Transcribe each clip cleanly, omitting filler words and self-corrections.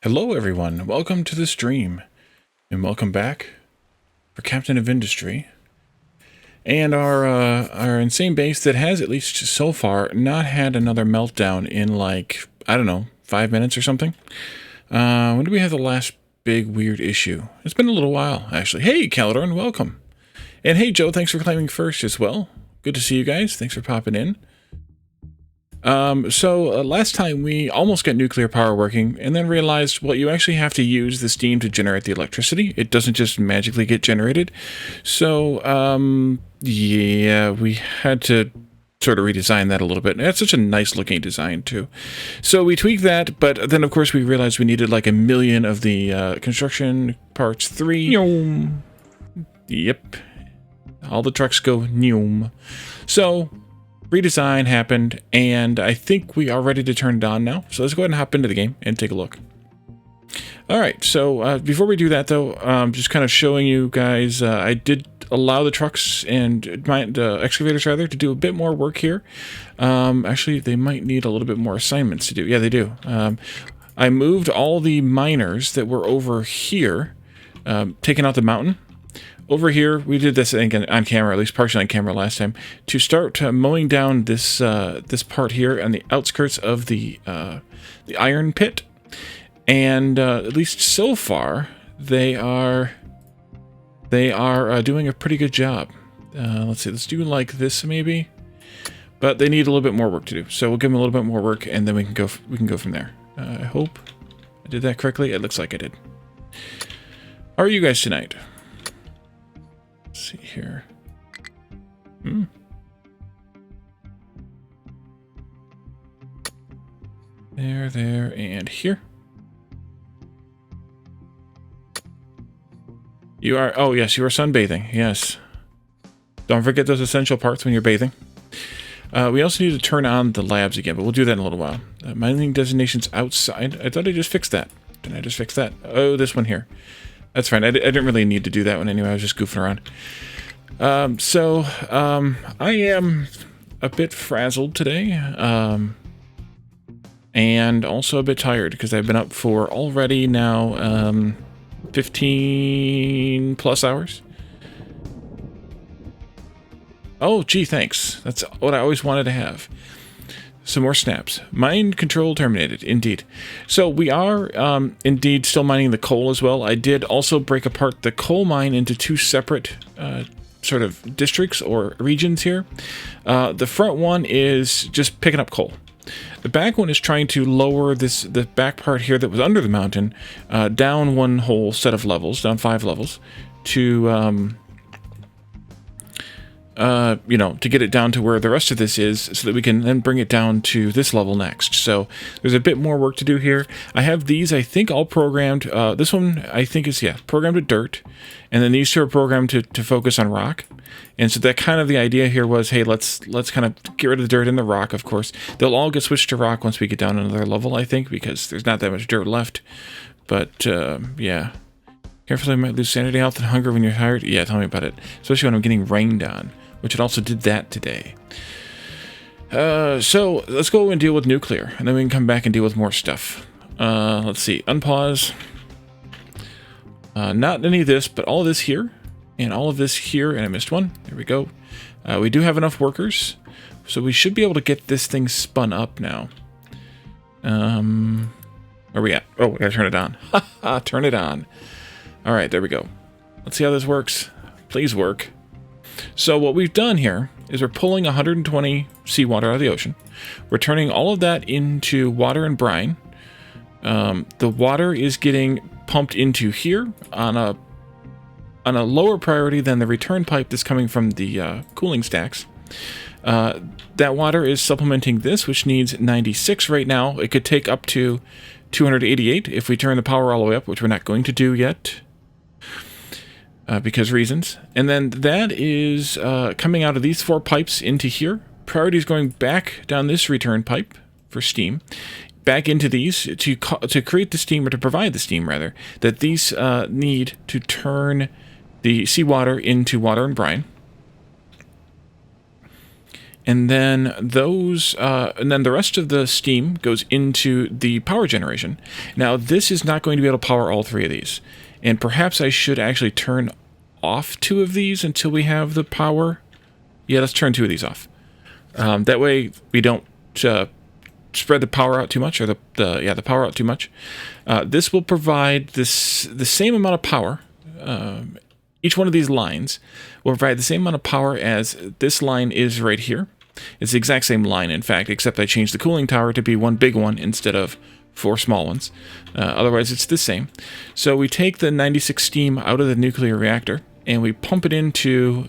Hello everyone, welcome to the stream, and welcome back for Captain of Industry, and our insane base that has, at least so far, not had another meltdown in like, I don't know, 5 minutes or something. When did we have the last big weird issue? It's been a little while, actually. Hey Caladorn, welcome. And hey Joe, thanks for claiming first as well. Good to see you guys, thanks for popping in. Last time we almost got nuclear power working and then realized, well, you actually have to use the steam to generate the electricity. It doesn't just magically get generated. Yeah, we had to sort of redesign that a little bit. And that's such a nice looking design too. So we tweaked that, but then of course we realized we needed like 1 million of the construction parts 3. Yep. All the trucks go noom. So redesign happened, and I think we are ready to turn it on now. So let's go ahead and hop into the game and take a look. Alright, so before we do that though, just kind of showing you guys, I did allow the trucks and excavators rather to do a bit more work here. Actually, they might need a little bit more assignments to do. Yeah, they do. I moved all the miners that were over here, taking out the mountain. Over here, we did this again on camera, at least partially on camera last time, to start mowing down this this part here on the outskirts of the iron pit. And at least so far, they are doing a pretty good job. Let's see, let's do like this maybe, but they need a little bit more work to do. So we'll give them a little bit more work, and then we can go from there. I hope I did that correctly. It looks like I did. How are you guys tonight? See here. There, and here. You are, oh yes, you are sunbathing, yes. Don't forget those essential parts when you're bathing. We also need to turn on the labs again, but we'll do that in a little while. Mining designations outside. I thought I just fixed that. Didn't I just fix that? Oh, this one here. That's fine. I didn't really need to do that one anyway. I was just goofing around. I am a bit frazzled today. And also a bit tired because I've been up for already now 15 plus hours. Oh, gee, thanks. That's what I always wanted to have. Some more snaps. Mine control terminated, indeed. So we are, indeed, still mining the coal as well. I did also break apart the coal mine into 2 separate sort of districts or regions here. The front one is just picking up coal. The back one is trying to lower the back part here that was under the mountain down one whole set of levels, down 5 levels, to you know, to get it down to where the rest of this is, so that we can then bring it down to this level next. So there's a bit more work to do here. I have these, I think, all programmed. This one, I think, is, yeah, programmed with dirt, and then these 2 are programmed to focus on rock. And so that kind of the idea here was, hey, let's kind of get rid of the dirt and the rock, of course. They'll all get switched to rock once we get down another level, I think, because there's not that much dirt left. But, yeah. Carefully, you might lose sanity, health, and hunger when you're tired. Yeah, tell me about it. Especially when I'm getting rained on, which it also did that today. So let's go and deal with nuclear, and then we can come back and deal with more stuff. Let's see, unpause. Not any of this, but all of this here, and all of this here, and I missed one. There we go. We do have enough workers, so we should be able to get this thing spun up now. Where are we at? Oh, we gotta turn it on. Haha, turn it on. All right, there we go. Let's see how this works. Please work. So what we've done here is we're pulling 120 seawater out of the ocean. We're turning all of that into water and brine. The water is getting pumped into here on a lower priority than the return pipe that's coming from the cooling stacks. That water is supplementing this, which needs 96 right now. It could take up to 288 if we turn the power all the way up, which we're not going to do yet. Because reasons. And then that is coming out of these 4 pipes into here. Priority is going back down this return pipe for steam, back into these to create the steam, or to provide the steam rather, that these need to turn the seawater into water and brine. And then and then the rest of the steam goes into the power generation. Now, this is not going to be able to power all 3 of these. And perhaps I should actually turn off 2 of these until we have the power. Yeah, let's turn 2 of these off. That way we don't spread the power out too much, or the power out too much. This will provide the same amount of power. Each one of these lines will provide the same amount of power as this line is right here. It's the exact same line, in fact, except I changed the cooling tower to be 1 big one instead of 4 small ones. Otherwise, it's the same. So we take the 96 steam out of the nuclear reactor, and we pump it into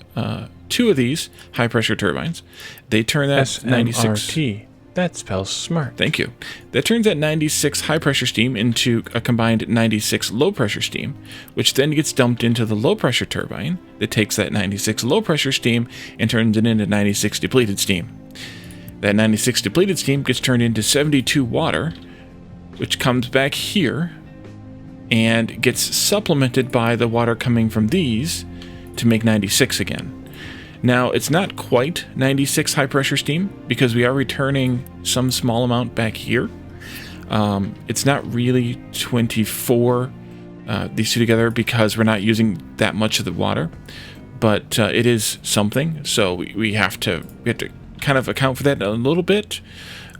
2 of these high-pressure turbines. They turn that 96... SMRT. That spells smart. Thank you. That turns that 96 high-pressure steam into a combined 96 low-pressure steam, which then gets dumped into the low-pressure turbine that takes that 96 low-pressure steam and turns it into 96 depleted steam. That 96 depleted steam gets turned into 72 water, which comes back here and gets supplemented by the water coming from these to make 96 again. Now, it's not quite 96 high-pressure steam because we are returning some small amount back here. It's not really 24, these 2 together, because we're not using that much of the water. But it is something, so we have to kind of account for that a little bit.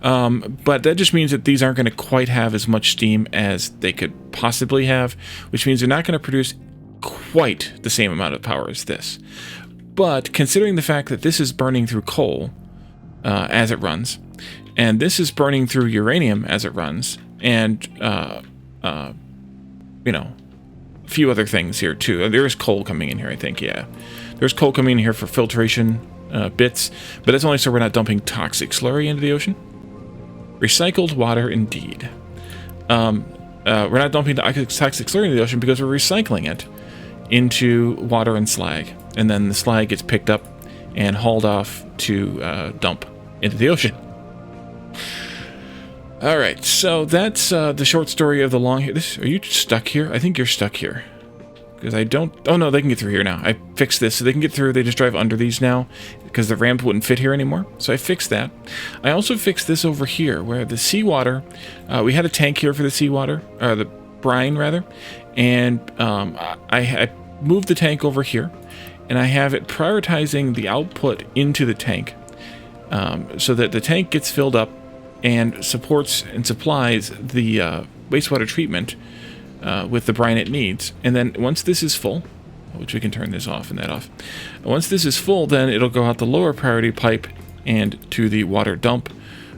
But that just means that these aren't going to quite have as much steam as they could possibly have, which means they're not going to produce quite the same amount of power as this. But considering the fact that this is burning through coal as it runs, and this is burning through uranium as it runs, and, a few other things here too. There is coal coming in here, I think, yeah. There's coal coming in here for filtration bits, but that's only so we're not dumping toxic slurry into the ocean. Recycled water, indeed. We're not dumping toxic slurry into the ocean because we're recycling it into water and slag. And then the slag gets picked up and hauled off to dump into the ocean. All right, so that's the short story of the long... Are you stuck here? I think you're stuck here. Because I don't... Oh, no, they can get through here now. I fixed this, so they can get through. They just drive under these now because the ramp wouldn't fit here anymore. So I fixed that. I also fixed this over here where the seawater... we had a tank here for the seawater, or the brine, rather. And I moved the tank over here. And I have it prioritizing the output into the tank so that the tank gets filled up and supports and supplies the wastewater treatment with the brine it needs. And then once this is full, which we can turn this off and that off. Once this is full, then it'll go out the lower priority pipe and to the water dump,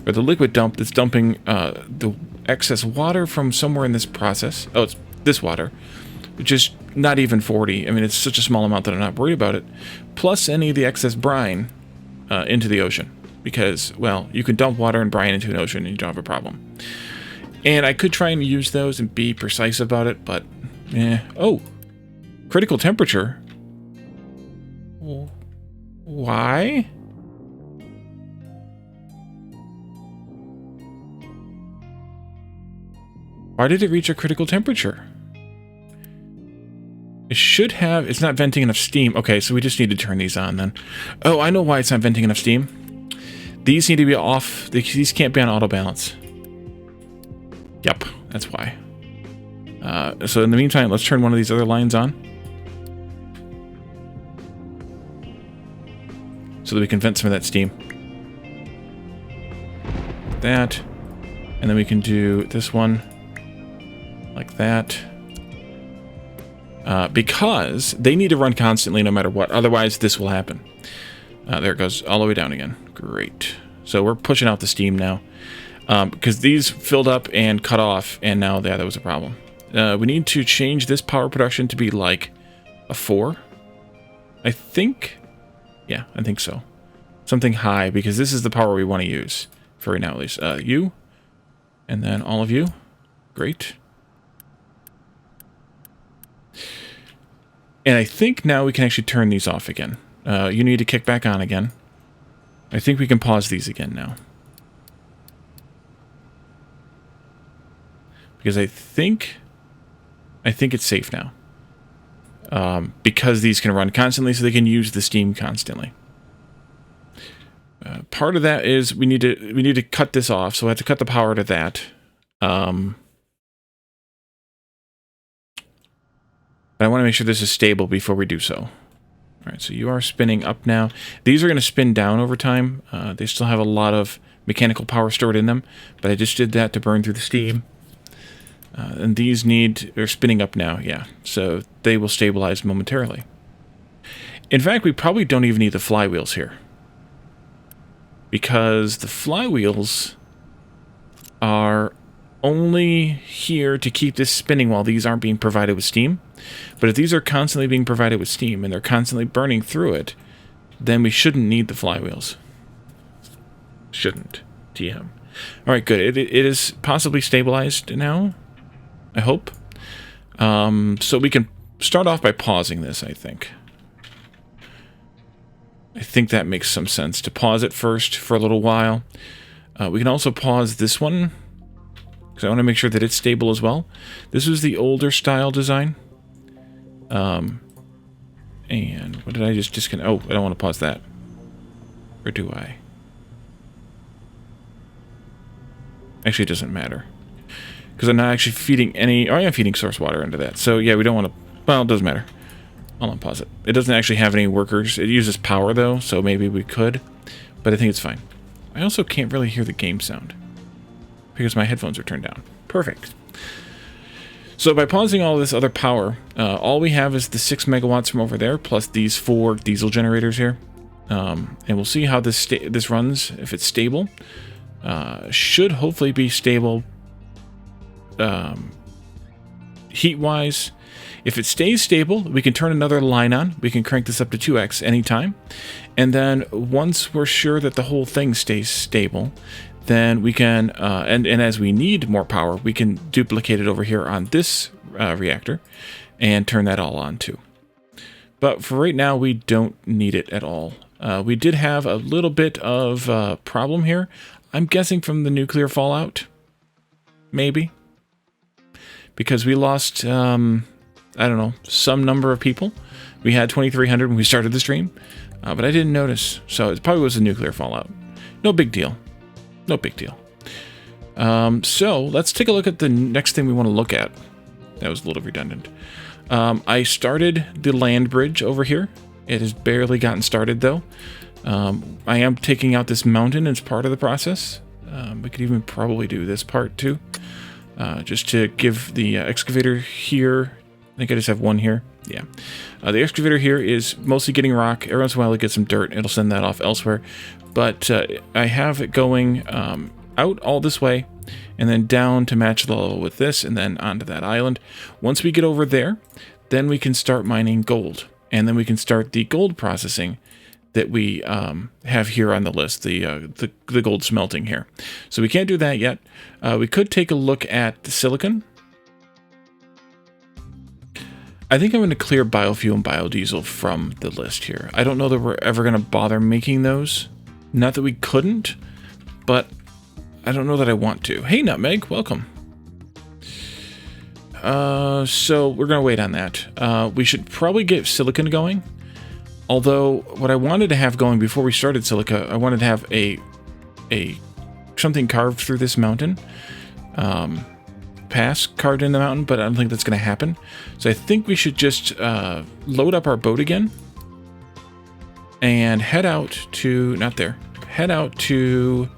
or the liquid dump that's dumping the excess water from somewhere in this process. Oh, it's this water, which is not even 40. I mean, it's such a small amount that I'm not worried about it. Plus any of the excess brine into the ocean. Because, well, you can dump water and brine into an ocean and you don't have a problem. And I could try and use those and be precise about it, but, Oh, critical temperature? Why? Why did it reach a critical temperature? It should have... It's not venting enough steam. Okay, so we just need to turn these on then. Oh, I know why it's not venting enough steam. These need to be off. These can't be on auto balance. Yep, that's why. So in the meantime, let's turn one of these other lines on. So that we can vent some of that steam. Like that. And then we can do this one. Like that. Because they need to run constantly no matter what. Otherwise, this will happen. There it goes all the way down again. Great. So we're pushing out the steam now. Because these filled up and cut off, and now that was a problem. We need to change this power production to be like a 4. I think... Yeah, I think so. Something high, because this is the power we want to use. For right now, at least. You. And then all of you. Great. And I think now we can actually turn these off again. You need to kick back on again. I think we can pause these again now. Because I think it's safe now. Because these can run constantly, so they can use the steam constantly. Part of that is we need to cut this off, so I have to cut the power to that. But I want to make sure this is stable before we do so. All right, so you are spinning up now. These are going to spin down over time. They still have a lot of mechanical power stored in them, but I just did that to burn through the steam. And these they're spinning up now, yeah. So they will stabilize momentarily. In fact, we probably don't even need the flywheels here, because the flywheels are only here to keep this spinning while these aren't being provided with steam. But if these are constantly being provided with steam and they're constantly burning through it, then we shouldn't need the flywheels. Shouldn't. TM. Alright, good. It is possibly stabilized now, I hope. So we can start off by pausing this, I think. I think that makes some sense, to pause it first for a little while. We can also pause this one, because I want to make sure that it's stable as well. This was the older style design. And what did I just disconnect? Oh, I don't want to pause that. Or do I? Actually, it doesn't matter, because I'm not actually feeding any... Oh, I am feeding source water into that. So, yeah, we don't want to... Well, it doesn't matter. I'll unpause it. It doesn't actually have any workers. It uses power, though, so maybe we could. But I think it's fine. I also can't really hear the game sound, because my headphones are turned down. Perfect. So by pausing all this other power, all we have is the 6 megawatts from over there, plus these 4 diesel generators here. And we'll see how this runs, if it's stable. Should hopefully be stable heat-wise. If it stays stable, we can turn another line on. We can crank this up to 2x anytime. And then once we're sure that the whole thing stays stable, then we can, and as we need more power, we can duplicate it over here on this reactor and turn that all on too. But for right now, we don't need it at all. We did have a little bit of problem here. I'm guessing from the nuclear fallout, maybe. Because we lost, I don't know, some number of people. We had 2,300 when we started the stream, but I didn't notice. So it probably was a nuclear fallout. No big deal. No big deal. So let's take a look at the next thing we want to look at. That was a little redundant. I started the land bridge over here. It has barely gotten started, though. I am taking out this mountain as part of the process. We could even probably do this part, too. Just to give the excavator here... I think I just have one here. Yeah. The excavator here is mostly getting rock. Every once in a while it gets some dirt. It'll send that off elsewhere. But I have it going out all this way and then down to match the level with this and then onto that island. Once we get over there, then we can start mining gold. And then we can start the gold processing that we have here on the list, the gold smelting here. So we can't do that yet. We could take a look at the silicon. I think I'm going to clear biofuel and biodiesel from the list here. I don't know that we're ever going to bother making those. Not that we couldn't, but I don't know that I want to. Hey, Nutmeg, welcome. So we're going to wait on that. We should probably get silicon going. Although what I wanted to have going before we started silica, I wanted to have a something carved through this mountain. Pass carved in the mountain, but I don't think that's going to happen. So I think we should just load up our boat again and head out to, not there, head out to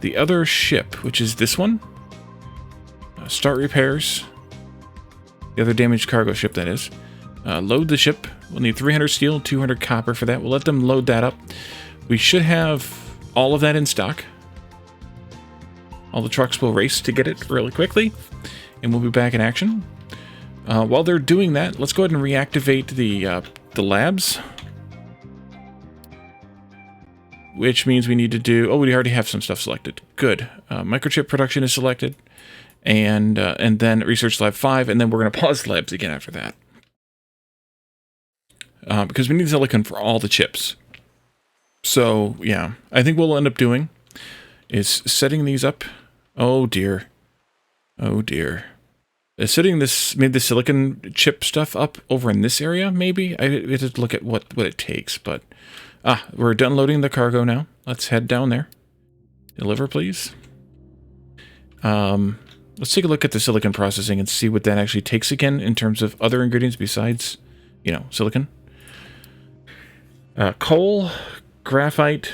the other ship, which is this one. Start repairs. The other damaged cargo ship, that is. Load the ship. We'll need 300 steel, 200 copper for that. We'll let them load that up. We should have all of that in stock. All the trucks will race to get it really quickly, and we'll be back in action. While they're doing that, let's go ahead and reactivate the labs. Which means we need to do... Oh, we already have some stuff selected. Good. Microchip production is selected, and then Research Lab 5, and then we're going to pause the labs again after that. Because we need silicon for all the chips. So, yeah. I think what we'll end up doing is setting these up. Oh dear. Oh dear. Setting this, maybe the silicon chip stuff up over in this area, maybe? I have to look at what it takes, but... we're done loading the cargo now. let's head down there. Deliver, please. Let's take a look at the silicon processing and see what that actually takes again in terms of other ingredients besides, you know, silicon. Coal, graphite.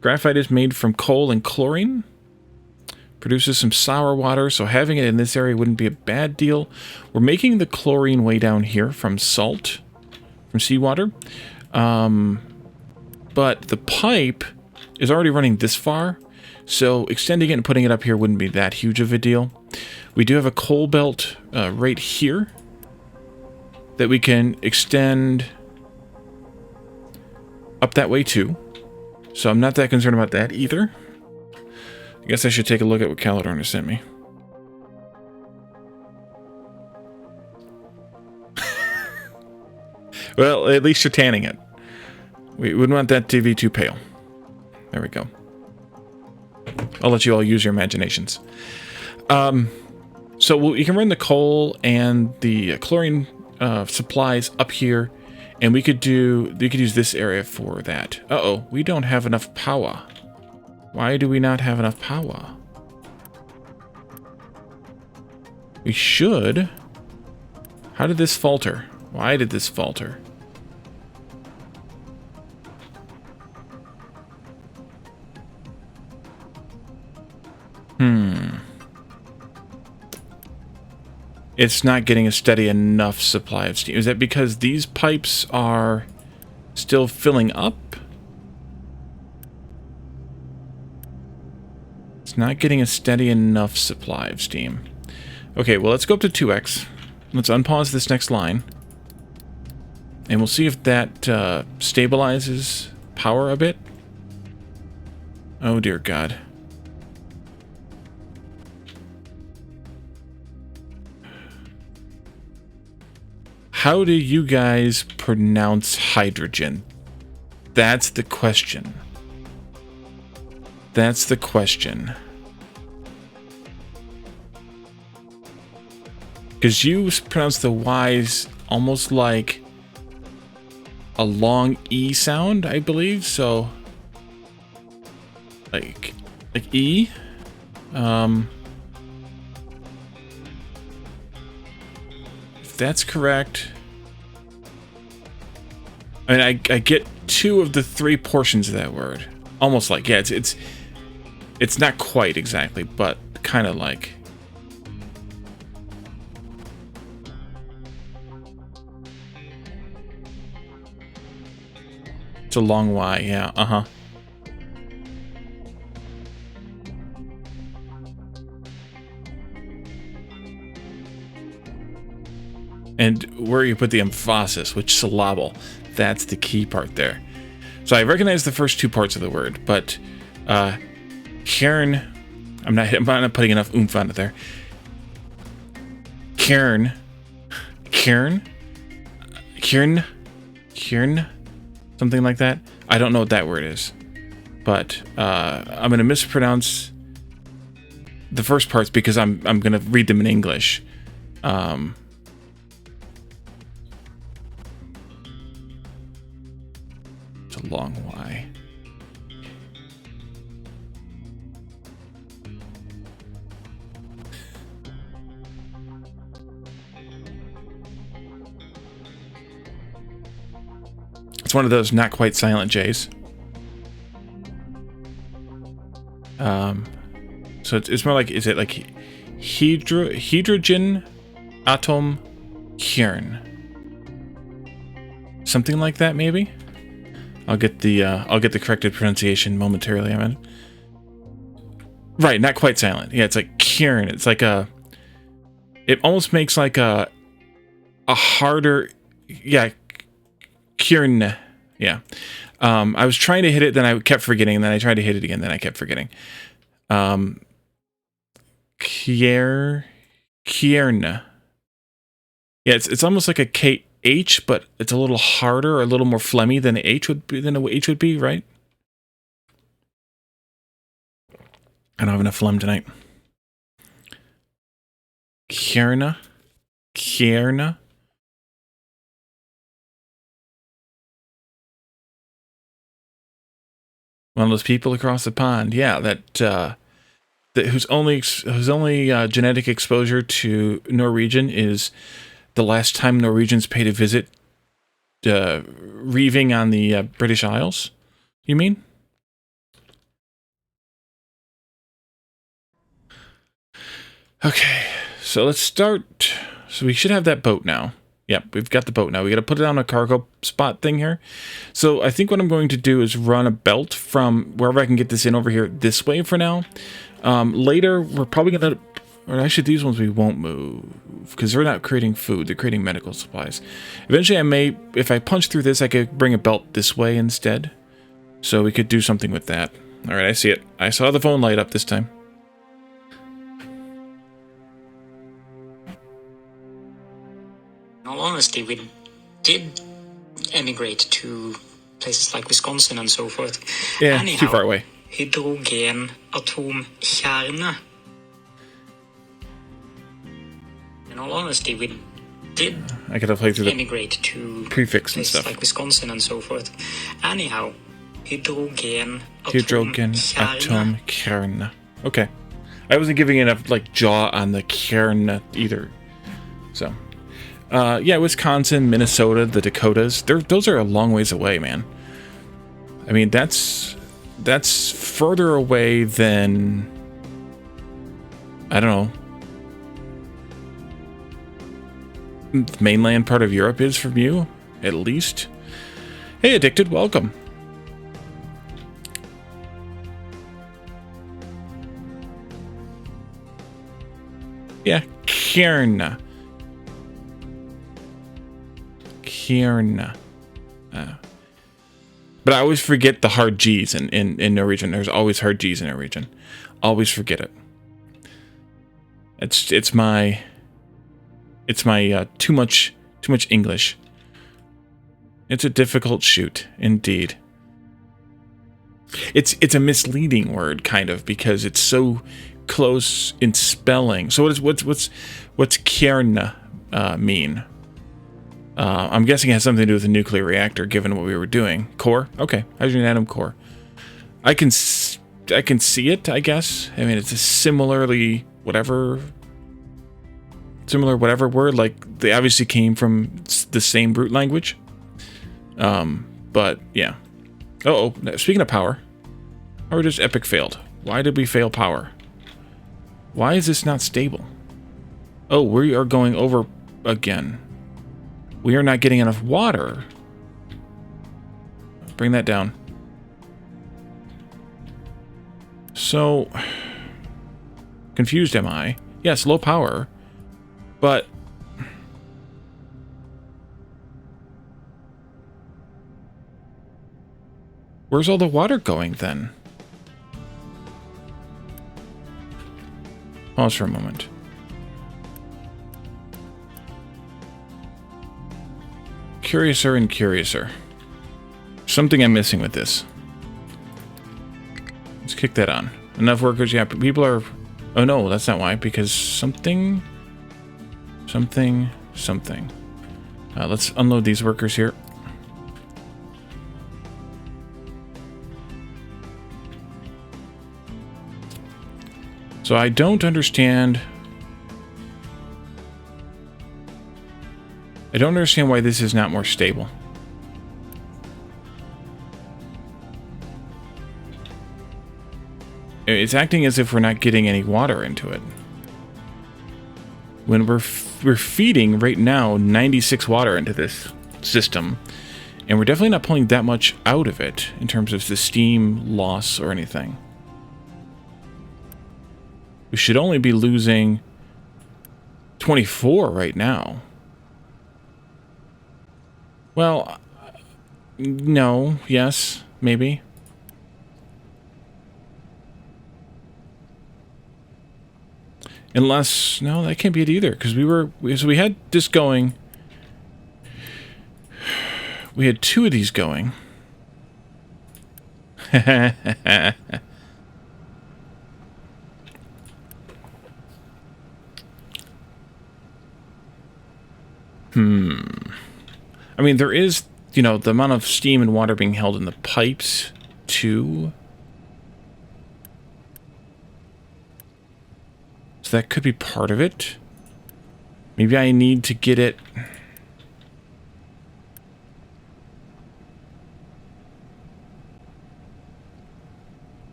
Graphite is made from coal and chlorine. Produces some sour water, so having it in this area wouldn't be a bad deal. We're making the chlorine way down here from salt, from seawater. But the pipe is already running this far, so extending it and putting it up here wouldn't be that huge of a deal. We do have a coal belt right here that we can extend up that way too. So I'm not that concerned about that either. I guess I should take a look at what Calidorn sent me. Well, at least you're tanning it. We wouldn't want that to be too pale. There we go. I'll let you all use your imaginations. So you can run the coal and the chlorine supplies up here, and we could use this area for that. Uh-oh, we don't have enough power. Why do we not have enough power? We should. How did this falter? Why did this falter? It's not getting a steady enough supply of steam. Is that because these pipes are still filling up? It's not getting a steady enough supply of steam. Okay, well, let's go up to 2x. Let's unpause this next line. And we'll see if that stabilizes power a bit. Oh, dear God. How do you guys pronounce hydrogen? That's the question. That's the question. Because you pronounce the Y's almost like a long E sound, I believe. So, like E. If that's correct. I mean, I get 2 of the 3 portions of that word. Almost like, yeah, it's not quite exactly, but kind of like. It's a long Y, yeah, uh-huh. And where you put the emphasis, which syllable, that's the key part there. So I recognize the first 2 parts of the word, but Karen, I'm not putting enough oomph on it there. Karen, something like that. I don't know what that word is, but I'm going to mispronounce the first parts because I'm going to read them in English. It's a long Y. It's one of those not quite silent J's. So it's more like, is it like hydrogen atom kern? Something like that, maybe. I'll get the corrected pronunciation momentarily. I mean, right, not quite silent. Yeah, it's like kern. It's like it almost makes like a harder, yeah, kern. Yeah. I was trying to hit it, then I kept forgetting, and then I tried to hit it again, then I kept forgetting. Kierna. Yeah, it's almost like a KH, but it's a little harder or a little more phlegmy than a H would be, right? I don't have enough phlegm tonight. Kierna. One of those people across the pond. Yeah, whose only genetic exposure to Norwegian is the last time Norwegians paid a visit, reaving on the British Isles. You mean? Okay, so let's start. So we should have that boat now. Yep, we've got the boat now. We got to put it on a cargo spot thing here. So I think what I'm going to do is run a belt from wherever I can get this in over here this way for now. Later, we're probably going to... Or actually, these ones we won't move because they're not creating food. They're creating medical supplies. Eventually, I may... If I punch through this, I could bring a belt this way instead. So we could do something with that. All right, I see it. I saw the phone light up this time. In all honesty, we did emigrate to places like Wisconsin and so forth. Yeah, Anyhow, too far away. Hydrogen atomkjerne. In all honesty, we did I gotta play through the emigrate to prefix and places stuff. like Wisconsin and so forth. Anyhow, hydrogen atomkjerne. Okay. I wasn't giving enough like jaw on the kern either. So yeah, Wisconsin, Minnesota, the Dakotas, those are a long ways away, man. I mean, that's further away than, I don't know, the mainland part of Europe is from you, at least. Hey, Addicted, welcome. Yeah, Kjerne. Kjerne. But I always forget the hard G's in Norwegian. There's always hard G's in Norwegian. Always forget it. It's my too much English. It's a difficult shoot, indeed. It's a misleading word, kind of, because it's so close in spelling. So what's Kjerne mean? I'm guessing it has something to do with the nuclear reactor, given what we were doing. Core? Okay. Hydrogen atom core. I can see it, I guess. I mean, it's a similar whatever word. Like, they obviously came from the same root language. But, yeah. Uh-oh. Speaking of power. Power just epic failed. Why did we fail power? Why is this not stable? Oh, we are going over again. We are not getting enough water. Bring that down. So, confused am I? Yes, low power, but where's all the water going then? Pause for a moment. Curiouser and curiouser. Something I'm missing with this. Let's kick that on. Enough workers, yeah, people are... Oh no, that's not why, because something... let's unload these workers here. So I don't understand... I don't understand why this is not more stable. It's acting as if we're not getting any water into it. When we're feeding right now 96 water into this system, and we're definitely not pulling that much out of it in terms of the steam loss or anything. We should only be losing 24 right now. Well, no, yes, maybe. Unless, no, that can't be it either, because we had this going. We had two of these going. I mean, there is, you know, the amount of steam and water being held in the pipes, too. So that could be part of it. Maybe I need to get it...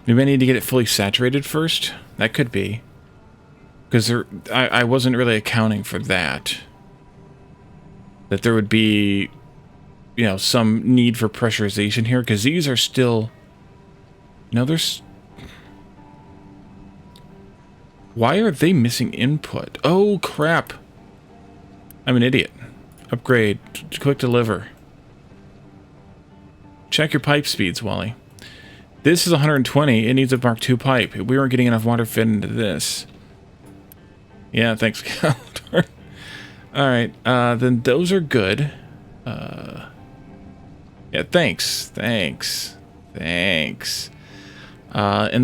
Maybe I need to get it fully saturated first? That could be. Because I wasn't really accounting for that. That there would be, you know, some need for pressurization here. Because these are still... No, there's... Why are they missing input? Oh, crap. I'm an idiot. Upgrade. Quick deliver. Check your pipe speeds, Wally. This is 120. It needs a Mark II pipe. We weren't getting enough water fit into this. Yeah, thanks, Calendar. Alright, then those are good. Yeah, thanks. And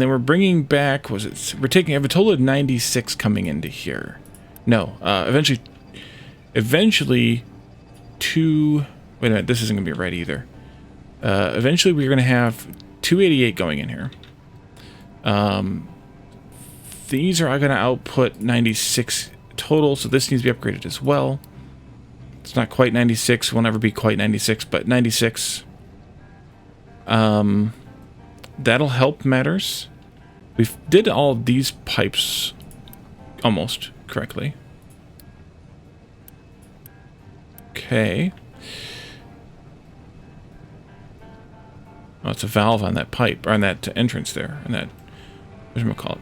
then we're bringing back, I have a total of 96 coming into here. No, eventually wait a minute, this isn't going to be right either. Eventually we're going to have 288 going in here. These are going to output 96 total, so this needs to be upgraded as well. It's not quite 96, will never be quite 96, but 96. That'll help matters. We did all of these pipes almost correctly. Okay. Oh, it's a valve on that pipe, or on that entrance there, and that, whatchamacallit.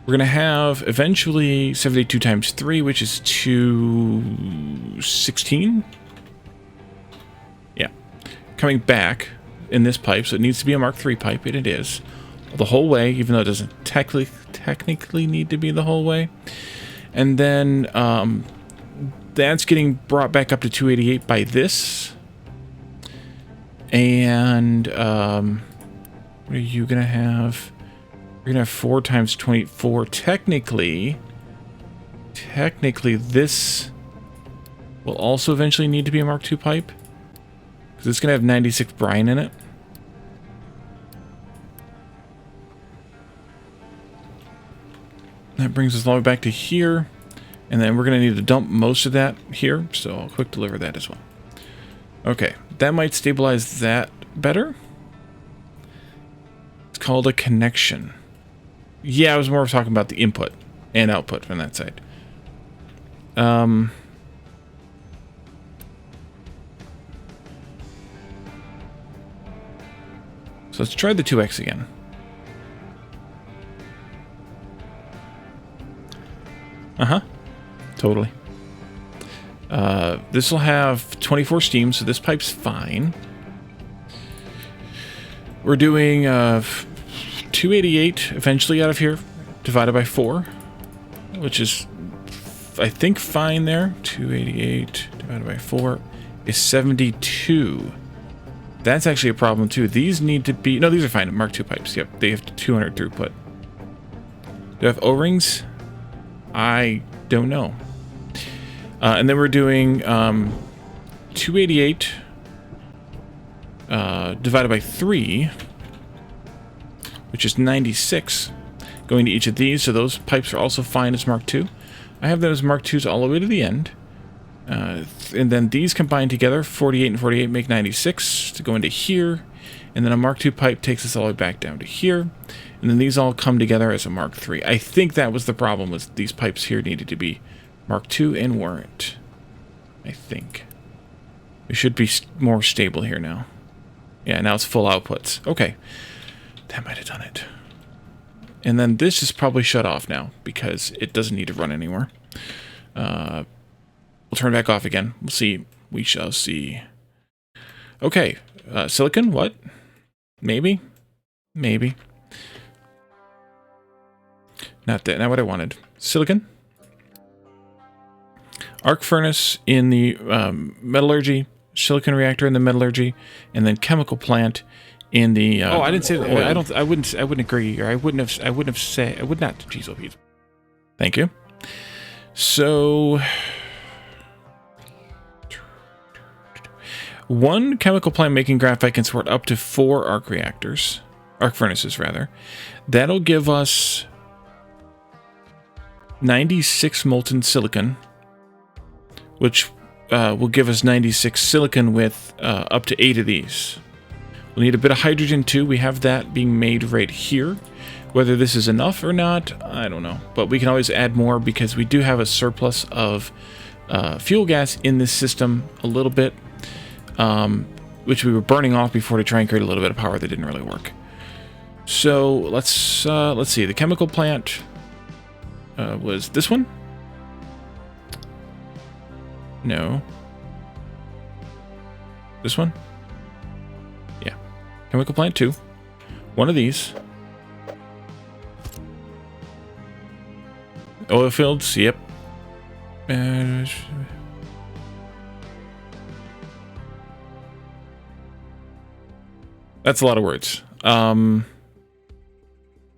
We're gonna have eventually 72 times 3, which is 216. Yeah, coming back in this pipe, so it needs to be a Mark III pipe, and it is the whole way, even though it doesn't technically need to be the whole way. And then that's getting brought back up to 288 by this. And what are you gonna have? You're gonna have 4 times 24. Technically this will also eventually need to be a Mark II pipe, because it's gonna have 96 brine in it. That brings us all the way back to here. And then we're going to need to dump most of that here, so I'll quick deliver that as well. Okay, that might stabilize that better. It's called a connection. Yeah, I was more talking about the input and output from that side. So let's try the 2x again. Totally. This will have 24 steam, so this pipe's fine. We're doing 288 eventually out of here, divided by 4, which is, I think, fine there. 288 divided by 4 is 72. That's actually a problem, too. These need to be... No, these are fine. Mark II pipes. Yep, they have 200 throughput. Do I have O-rings? I don't know. And then we're doing 288 divided by 3, which is 96, going to each of these. So those pipes are also fine as Mark II. I have those Mark IIs all the way to the end. And then these combine together, 48 and 48 make 96 to go into here. And then a Mark II pipe takes us all the way back down to here. And then these all come together as a Mark III. I think that was the problem, was these pipes here needed to be Mark II and weren't. I think. We should be more stable here now. Yeah, now it's full outputs. Okay. That might have done it. And then this is probably shut off now, because it doesn't need to run anymore. We'll turn it back off again. We'll see. We shall see. Okay. Silicon, what? Maybe? Maybe. Not that. Not what I wanted. Silicon. Arc furnace in the metallurgy. Silicon reactor in the metallurgy. And then chemical plant in the... oh, I didn't say that. I wouldn't agree. Or I would not. Jeez, oh, Pete. Thank you. So... One chemical plant making graphite can support up to 4 arc furnaces rather. That'll give us 96 molten silicon, which will give us 96 silicon with up to 8 of these. We'll need a bit of hydrogen too. We have that being made right here. Whether this is enough or not, I don't know. But we can always add more because we do have a surplus of fuel gas in this system a little bit, which we were burning off before to try and create a little bit of power that didn't really work. So let's see. The chemical plant was this one? No. This one? Yeah. Chemical plant 2. One of these. Oil fields, yep. That's a lot of words.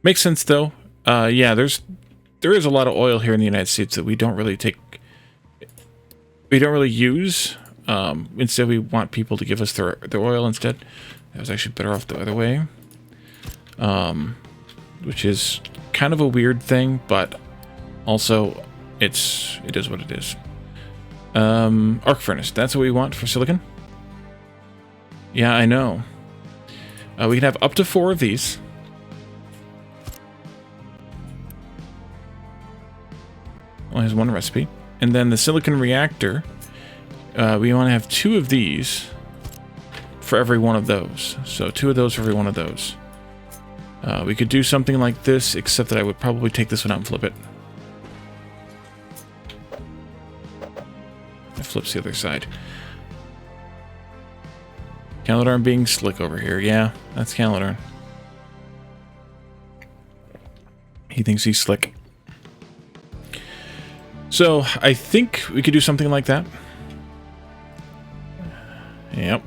Makes sense though. Yeah, there is a lot of oil here in the United States that we don't really use. Instead, we want people to give us their oil instead. That was actually better off the other way. Which is kind of a weird thing, but also it is what it is. Arc furnace, that's what we want for silicon. Yeah, I know. We can have up to 4 of these. Only has 1 recipe. And then the silicon reactor, we want to have 2 of these for every one of those. So 2 of those for every one of those. We could do something like this, except that I would probably take this one out and flip it. It flips the other side. Caladarn being slick over here. Yeah, that's Caladarn. He thinks he's slick. So, I think we could do something like that. Yep.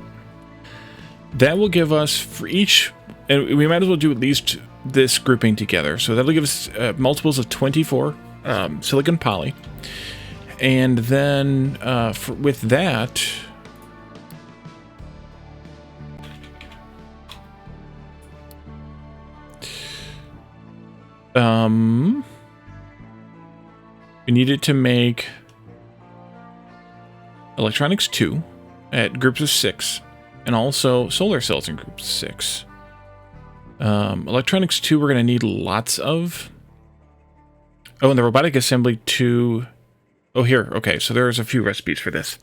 That will give us, for each, and we might as well do at least this grouping together. So that'll give us multiples of 24 silicon poly. And then with that... we needed to make electronics 2 at groups of 6, and also solar cells in groups of 6. Electronics 2 we're going to need lots of. Oh, and the robotic assembly 2. Oh, here. Okay, so there's a few recipes for this.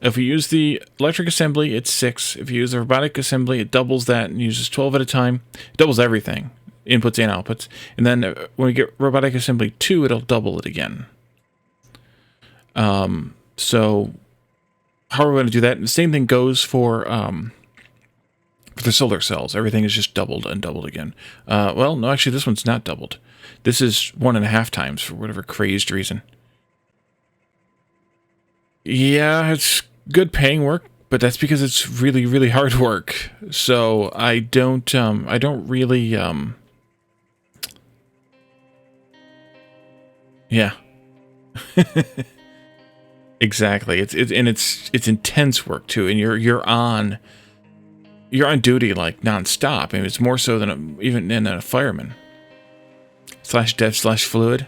If we use the electric assembly, it's 6. If you use the robotic assembly, it doubles that and uses 12 at a time. It doubles everything. Inputs and outputs. And then when we get robotic assembly 2, it'll double it again. So how are we going to do that? And the same thing goes for the solar cells. Everything is just doubled and doubled again. Well, no, actually, this one's not doubled. This is 1.5 times for whatever crazed reason. Yeah, it's good paying work, but that's because it's really, really hard work. So I don't really, yeah. Exactly. It's intense work too, and you're on duty like nonstop. I mean, it's more so than even in a fireman. /dev/fluid.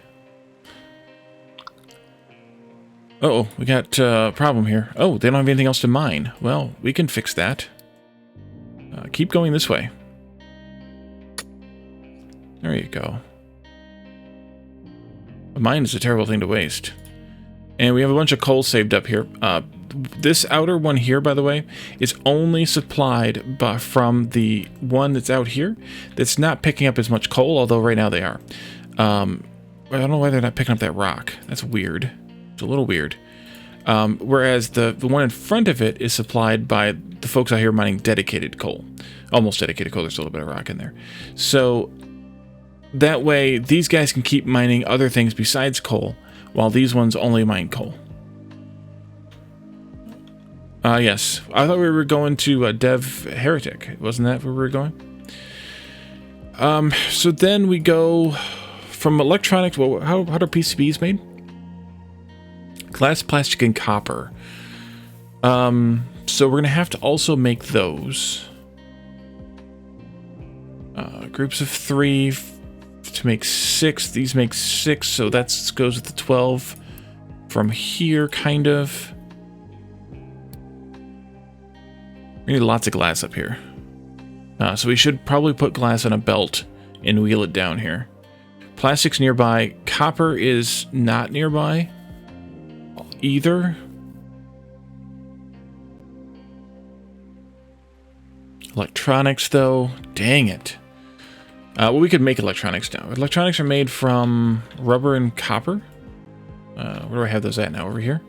Uh-oh, we got a problem here. Oh, they don't have anything else to mine. Well, we can fix that. Keep going this way. There you go. A mine is a terrible thing to waste. And we have a bunch of coal saved up here. This outer one here, by the way, is only supplied from the one that's out here that's not picking up as much coal, although right now they are. I don't know why they're not picking up that rock. That's weird. It's a little weird. Whereas the one in front of it is supplied by the folks out here mining dedicated coal. Almost dedicated coal. There's a little bit of rock in there. So that way, these guys can keep mining other things besides coal, while these ones only mine coal. Yes. I thought we were going to Dev Heretic. Wasn't that where we were going? So then we go from electronics. Well, how are PCBs made? Glass, plastic, and copper. So we're going to have to also make those. Groups of 3 to make 6. These make 6, so that goes with the 12 from here, kind of. We need lots of glass up here. So we should probably put glass on a belt and wheel it down here. Plastic's nearby. Copper is not nearby either. Electronics, though, dang it. Well, we could make electronics now. Electronics are made from rubber and copper. Where do I have those at now? Over here?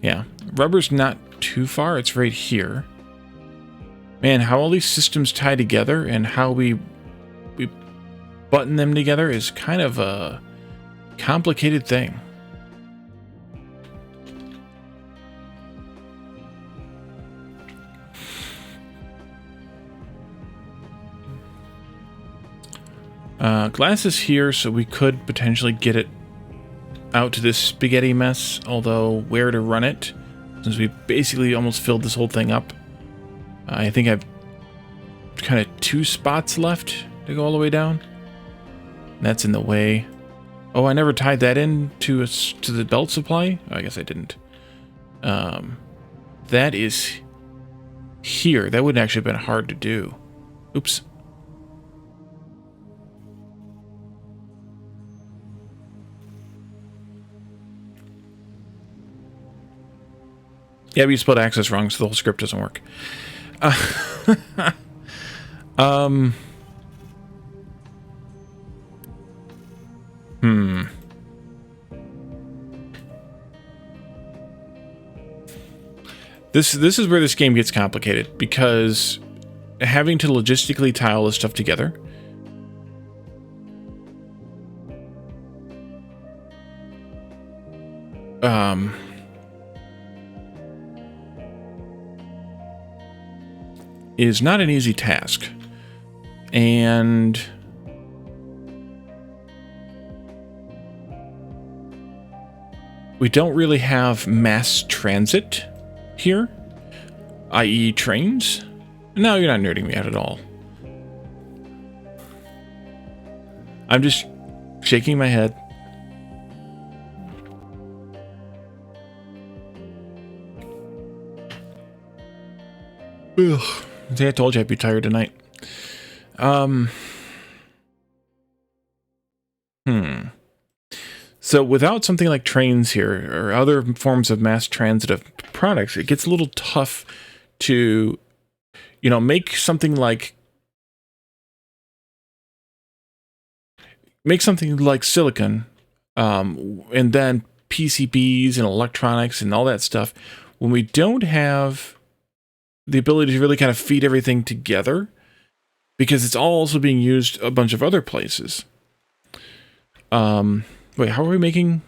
Yeah, rubber's not too far. It's right here. Man, how all these systems tie together and how we button them together is kind of a complicated thing. Glass is here, so we could potentially get it out to this spaghetti mess, although where to run it, since we basically almost filled this whole thing up. I think I've kind of 2 spots left to go all the way down. That's in the way. Oh, I never tied that in to the belt supply? I guess I didn't. That is here. That would actually have been hard to do. Oops. Yeah, we spelled access wrong, so the whole script doesn't work. This is where this game gets complicated, because having to logistically tie all this stuff together. Is not an easy task. And we don't really have mass transit here, i.e. trains. No, you're not nerding me out at all. I'm just shaking my head. Ugh. See, I told you I'd be tired tonight. So without something like trains here or other forms of mass transit of products, it gets a little tough to, make something like silicon, and then PCBs and electronics and all that stuff when we don't have the ability to really kind of feed everything together, because it's all also being used a bunch of other places. Wait, how are we making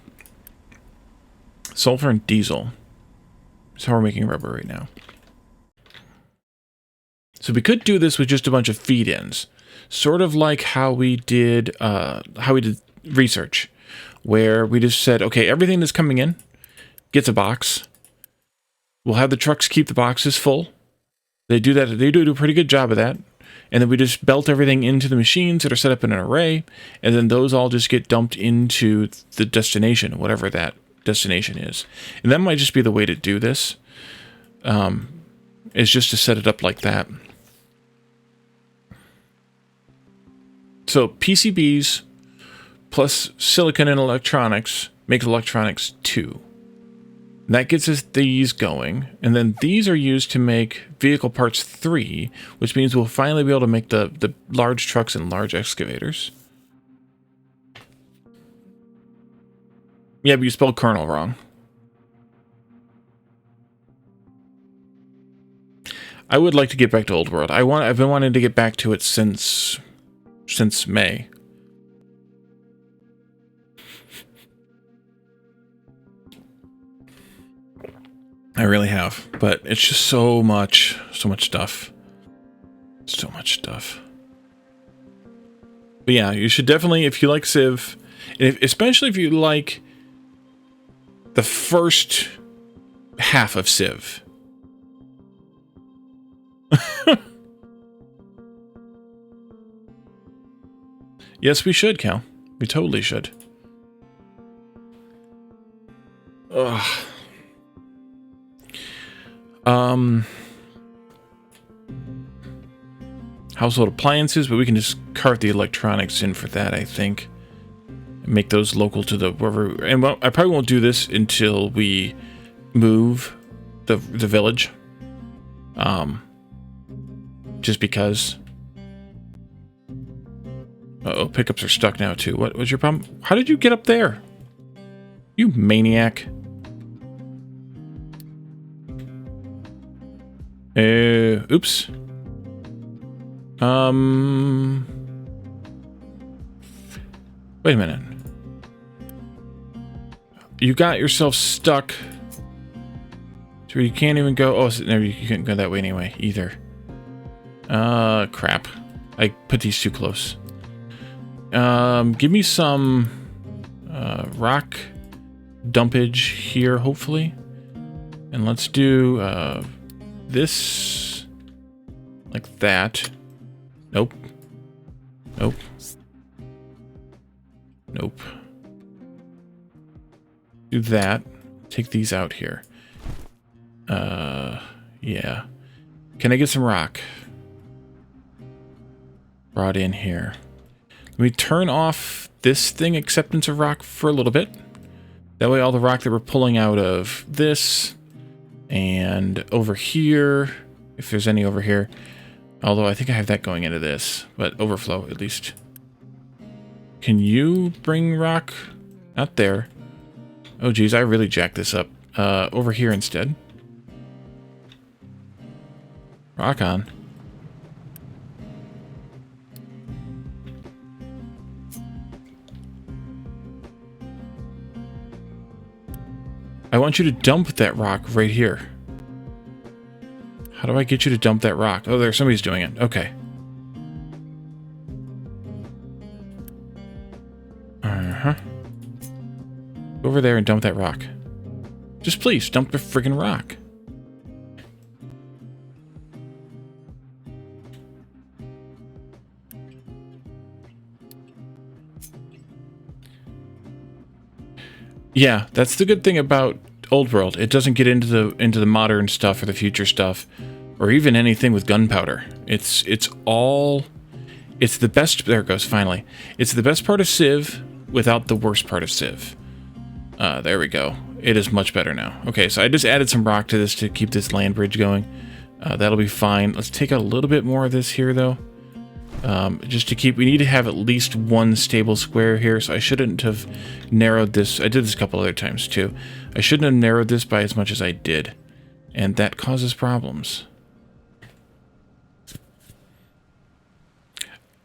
sulfur and diesel? That's how we're making rubber right now. So we could do this with just a bunch of feed-ins, sort of like how we did research, where we just said, okay, everything that's coming in gets a box. We'll have the trucks keep the boxes full. They do that. They do a pretty good job of that. And then we just belt everything into the machines that are set up in an array, and then those all just get dumped into the destination, whatever that destination is. And that might just be the way to do this, is just to set it up like that. So PCBs plus silicon and electronics makes electronics 2. That gets us these going, and then these are used to make vehicle parts 3, which means we'll finally be able to make the large trucks and large excavators. Yeah, but you spelled kernel wrong. I would like to get back to Old World. I've been wanting to get back to it since May. I really have, but it's just so much stuff. So much stuff. But yeah, you should definitely, if you like Civ, and especially if you like the first half of Civ. Yes, we should, Cal. We totally should. Ugh. Household appliances, but we can just cart the electronics in for that, I think. Make those local to the wherever. And well, I probably won't do this until we move the village. Just because. Uh-oh, pickups are stuck now too. What was your problem? How did you get up there? You maniac. Oops. Wait a minute. You got yourself stuck. So you can't even go. Oh, so, no, you can't go that way anyway, either. Crap. I put these too close. Give me some rock dumpage here, hopefully. And let's do this like that. Nope. Nope. Nope. Do that. Take these out here. Yeah. Can I get some rock? Brought in here. Let me turn off this thing, acceptance of rock, for a little bit. That way all the rock that we're pulling out of this and over here, if there's any over here, although I think I have that going into this, but overflow at least. Can you bring rock? Not there. Oh geez, I really jacked this up. Over here instead. Rock on. I want you to dump that rock right here. How do I get you to dump that rock? Oh, there, somebody's doing it. Okay. Uh-huh. Go over there and dump that rock. Just please, dump the friggin' rock. Yeah, that's the good thing about Old World. It doesn't get into the modern stuff or the future stuff, or even anything with gunpowder. It's the best. There it goes. Finally, it's the best part of Civ without the worst part of Civ. There we go. It is much better now. Okay, so I just added some rock to this to keep this land bridge going. That'll be fine. Let's take out a little bit more of this here, though. Just to keep, we need to have at least one stable square here, so I shouldn't have narrowed this. I did this a couple other times too. I shouldn't have narrowed this by as much as I did, and that causes problems.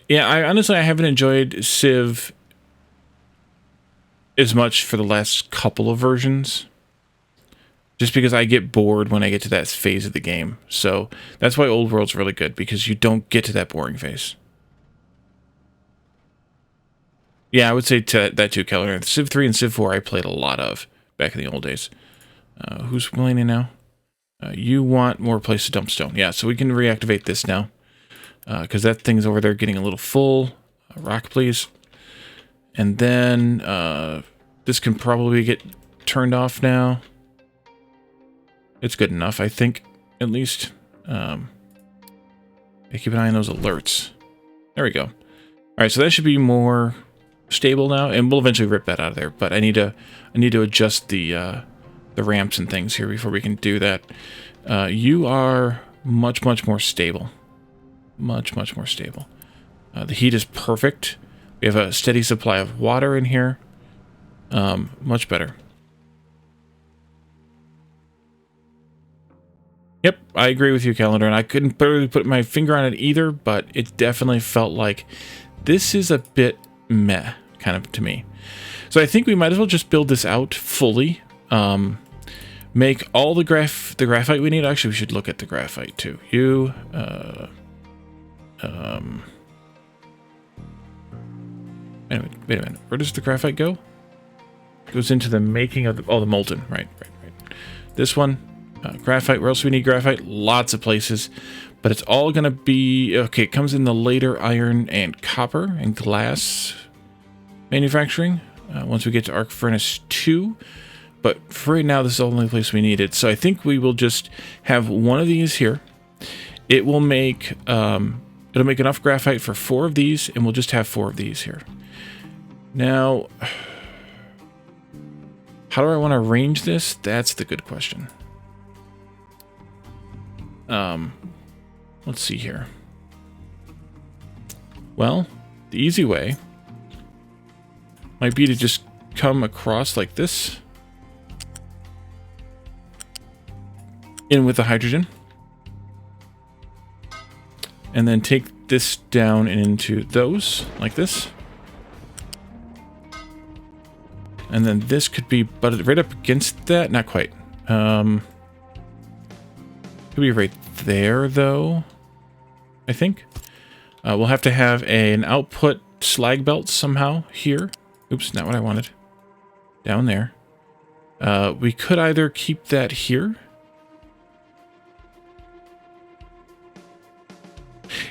Yeah, I haven't enjoyed Civ as much for the last couple of versions, just because I get bored when I get to that phase of the game. So that's why Old World's really good, because you don't get to that boring phase. Yeah, I would say that too, Keller. Civ 3 and Civ 4 I played a lot of back in the old days. Who's complaining now? You want more place to dump stone. Yeah, so we can reactivate this now. Because that thing's over there getting a little full. Rock, please. And then this can probably get turned off now. It's good enough, I think, at least. Keep an eye on those alerts. There we go. All right, so that should be more stable now, and we'll eventually rip that out of there. But I need to adjust the ramps and things here before we can do that. You are much more stable, much more stable. The heat is perfect. We have a steady supply of water in here. Much better. Yep, I agree with you, Calendar, and I couldn't barely put my finger on it either, but it definitely felt like this is a bit meh, kind of, to me. So I think we might as well just build this out fully. Make all the graphite we need. Actually, we should look at the graphite, too. Wait a minute. Where does the graphite go? goes into the making of the molten. Right. This one, graphite. Where else do we need graphite? Lots of places. But it's all going to be... Okay, it comes in the later iron and copper and glass manufacturing. Once we get to Arc Furnace 2. But for right now, this is the only place we need it. So I think we will just have one of these here. It will make... it'll make enough graphite for 4 of these, and we'll just have 4 of these here. Now... How do I want to arrange this? That's the good question. Let's see here. Well, the easy way might be to just come across like this. In with the hydrogen. And then take this down and into those, like this. And then this could be butted right up against that. Not quite. Could be right there, though. I think. We'll have to have an output slag belt somehow here. Oops, not what I wanted. Down there. We could either keep that here.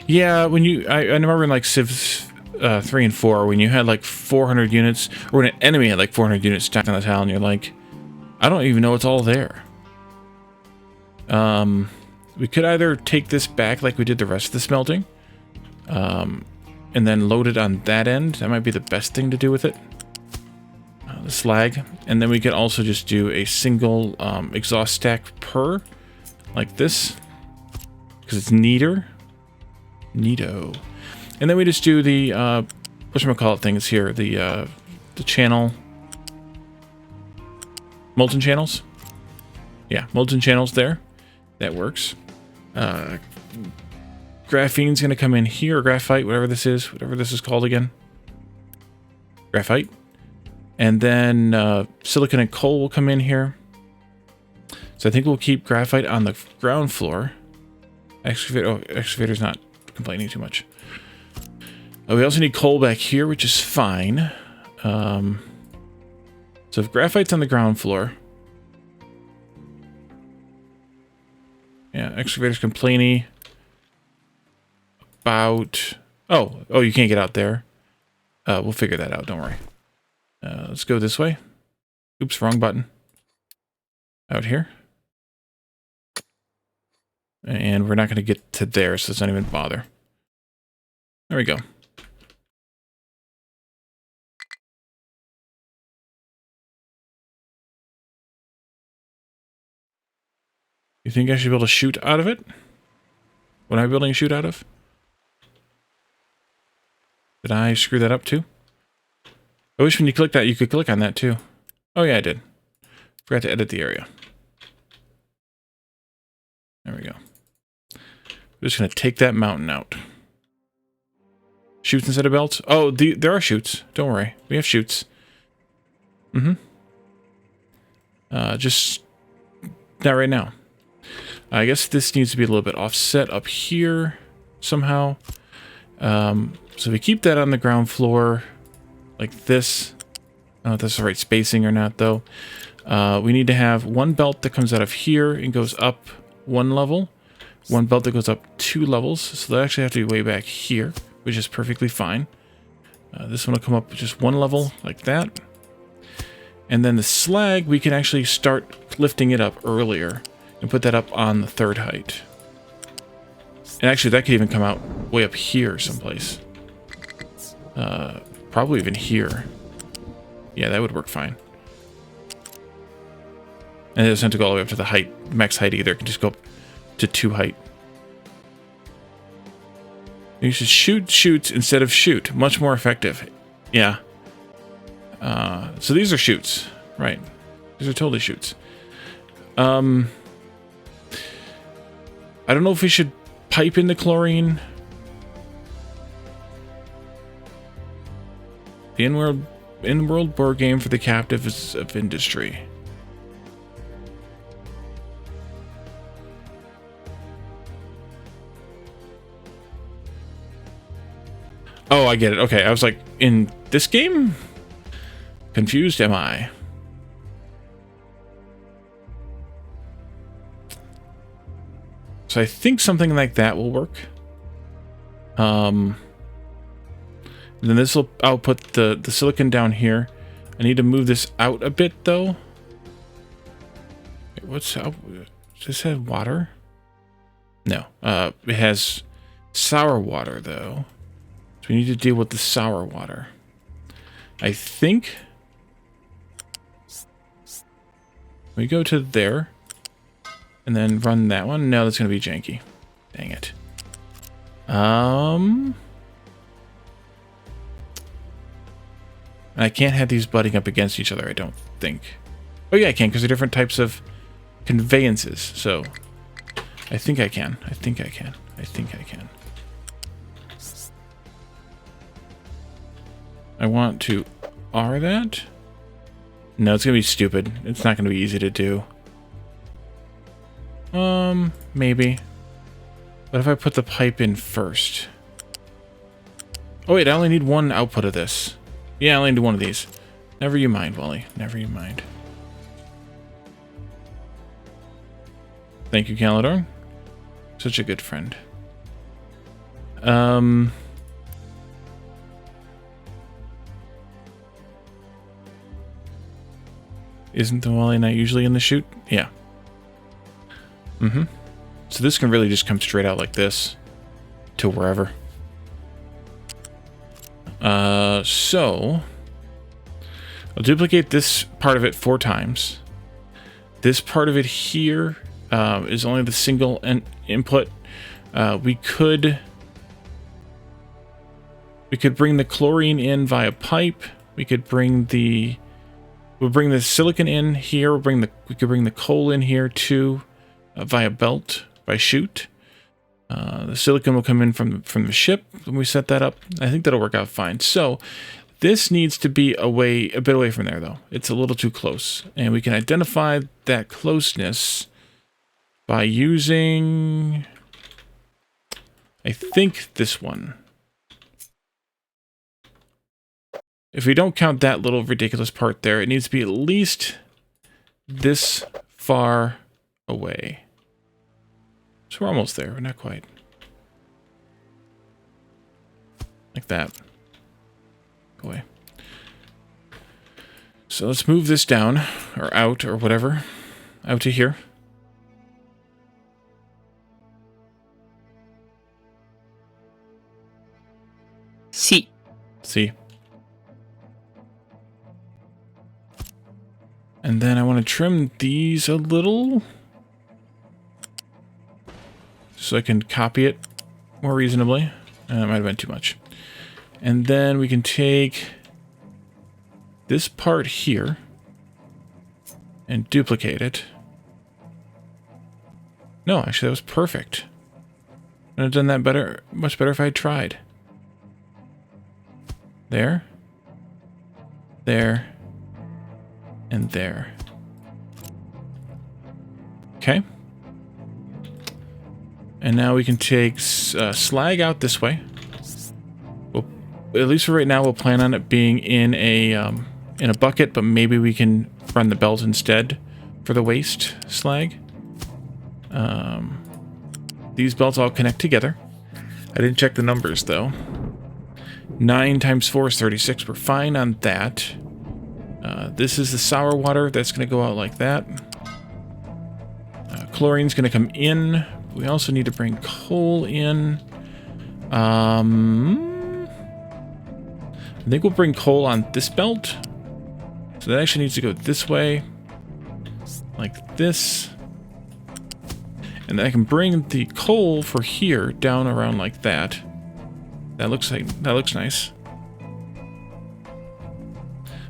Yeah, when you... I remember in like Civ 3 and 4, when you had like 400 units, or when an enemy had like 400 units stacked on the tile, and you're like, I don't even know it's all there. We could either take this back like we did the rest of the smelting, and then load it on that end. That might be the best thing to do with it. The slag. And then we could also just do a single exhaust stack per, like this, because it's neater. Neato. And then we just do the, whatchamacallit things here, the channel, molten channels. Yeah, molten channels there. That works. Graphene's going to come in here, or graphite, whatever this is called again. Graphite. And then silicon and coal will come in here. So I think we'll keep graphite on the ground floor. Excavator's not complaining too much. We also need coal back here, which is fine. So if graphite's on the ground floor... Yeah, excavator's complaining about... Oh, you can't get out there. We'll figure that out, don't worry. Let's go this way. Oops, wrong button. Out here. And we're not going to get to there, so let's not even bother. There we go. You think I should be able to shoot out of it? What am I building a shoot out of? Did I screw that up too? I wish when you click that, you could click on that too. Oh yeah, I did. Forgot to edit the area. There we go. We're just going to take that mountain out. Chutes instead of belts? Oh, there are chutes. Don't worry. We have chutes. Just not right now. I guess this needs to be a little bit offset up here somehow. So we keep that on the ground floor like this. I don't know if that's the right spacing or not, though. We need to have one belt that comes out of here and goes up 1 level. One belt that goes up 2 levels. So they actually have to be way back here, which is perfectly fine. This one will come up just 1 level like that. And then the slag, we can actually start lifting it up earlier and put that up on the 3rd height. And actually, that could even come out way up here someplace. Probably even here. Yeah, that would work fine. And it doesn't have to go all the way up to the height, max height either. It can just go up to 2 height. You should shoot chutes instead of shoot. Much more effective. Yeah. So these are chutes. Right. These are totally chutes. I don't know if we should pipe in the chlorine. The in-world board game for the captives of industry. Oh, I get it. Okay, I was like, in this game? Confused am I? So I think something like that will work. Then this will output the silicon down here. I need to move this out a bit though. Wait, what's out? Does this have water? No. It has sour water though. So we need to deal with the sour water. I think we go to there and then run that one. No, that's gonna be janky. Dang it. I can't have these butting up against each other, I don't think. Oh yeah, I can, because they're different types of conveyances. So I think I can. I think I can. I think I can. I want to R that. No, it's gonna be stupid. It's not gonna be easy to do. Maybe. What if I put the pipe in first? Oh wait, I only need one output of this. Yeah, I only need one of these. Never you mind, Wally. Never you mind. Thank you, Calidor. Such a good friend. Isn't the Wally Knight usually in the chute? Yeah. So this can really just come straight out like this to wherever. So I'll duplicate this part of it 4 times. This part of it here is only the single input. We could bring the chlorine in via pipe. We could bring the silicon in here. We could bring the coal in here too via belt by chute. The silicon will come in from the ship when we set that up. I think that'll work out fine. So this needs to be a bit away from there though. It's a little too close, and we can identify that closeness by using, I think, this one. If we don't count that little ridiculous part there, it needs to be at least this far away. So we're almost there, but not quite. Like that. Go away. So let's move this down, or out, or whatever. Out to here. See. See. And then I want to trim these a little, so I can copy it more reasonably. It might have been too much. And then we can take this part here and duplicate it. No, actually that was perfect. I'd have done that better, much better if I had tried. There. There. And there. Okay. And now we can take slag out this way. At least for right now, we'll plan on it being in a bucket, but maybe we can run the belt instead for the waste slag. These belts all connect together. I didn't check the numbers though. 9 times 4 is 36. We're fine on that. This is the sour water. That's going to go out like that. Chlorine's going to come in. We also need to bring coal in. I think we'll bring coal on this belt. So that actually needs to go this way. Like this. And then I can bring the coal for here down around like that. That looks nice.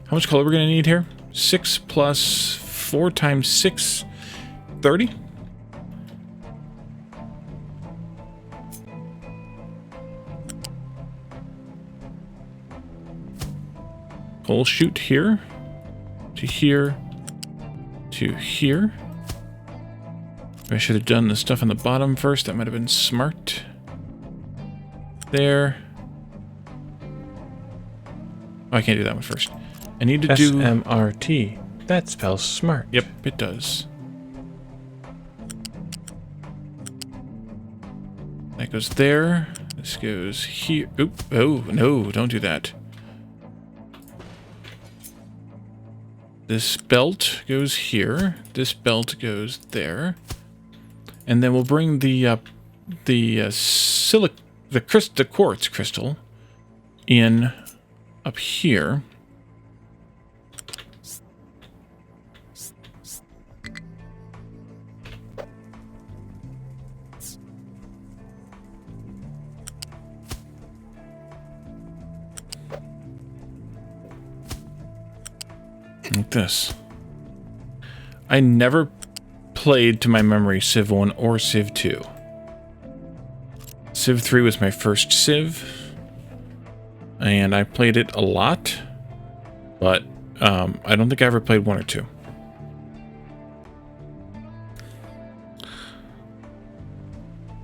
How much coal are we going to need here? 6 plus 4 times 6, 30? Coal chute here, to here, to here. I should have done the stuff on the bottom first. That might have been smart. There. Oh, I can't do that one first. I need to do SMRT. That spells smart. Yep, it does. That goes there. This goes here. Oop. Oh, no, don't do that. This belt goes here. This belt goes there. And then we'll bring the quartz crystal in up here. Like this. I never played, to my memory, Civ 1 or Civ 2. Civ 3 was my first Civ, and I played it a lot, but I don't think I ever played 1 or 2.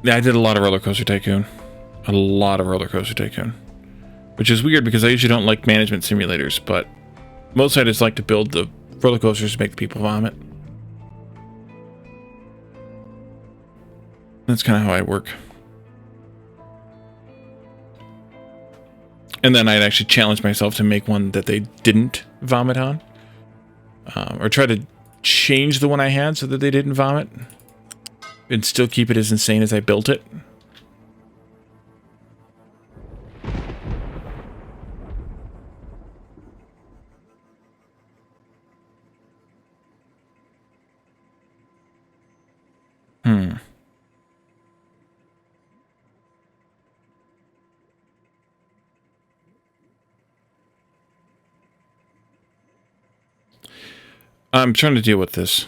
Yeah, I did a lot of Roller Coaster Tycoon. A lot of Roller Coaster Tycoon. Which is weird because I usually don't like management simulators, but mostly I just like to build the roller coasters to make the people vomit. That's kind of how I work. And then I'd actually challenge myself to make one that they didn't vomit on. Or try to change the one I had so that they didn't vomit. And still keep it as insane as I built it. I'm trying to deal with this.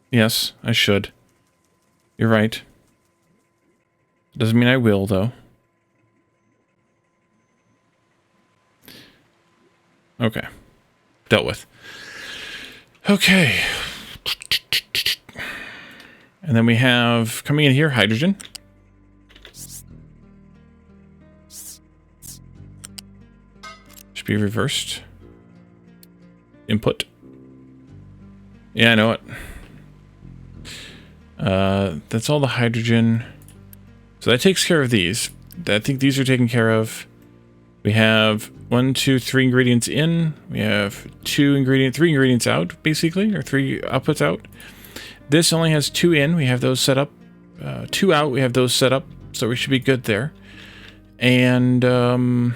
Yes, I should. You're right. Doesn't mean I will, though. Okay. Dealt with. Okay. And then we have, coming in here, hydrogen. Should be reversed. Input. Yeah, I know it. That's all the hydrogen. So that takes care of these. I think these are taken care of. We have 1, 2, 3 ingredients in. We have 3 ingredients out, basically, or 3 outputs out. This only has 2 in. We have those set up. 2 out. We have those set up, so we should be good there. And then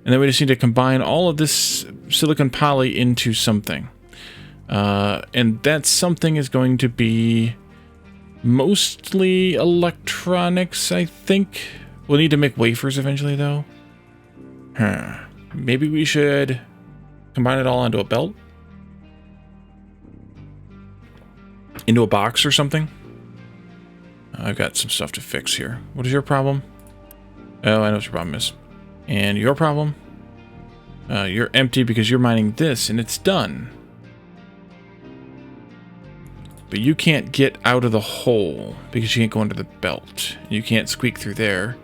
we just need to combine all of this silicon poly into something. And that something is going to be mostly electronics, I think. We'll need to make wafers eventually, though. Maybe we should combine it all onto a belt? Into a box or something? I've got some stuff to fix here. What is your problem? Oh, I know what your problem is. And your problem? You're empty because you're mining this, and it's done. But you can't get out of the hole because you can't go under the belt. You can't squeak through there.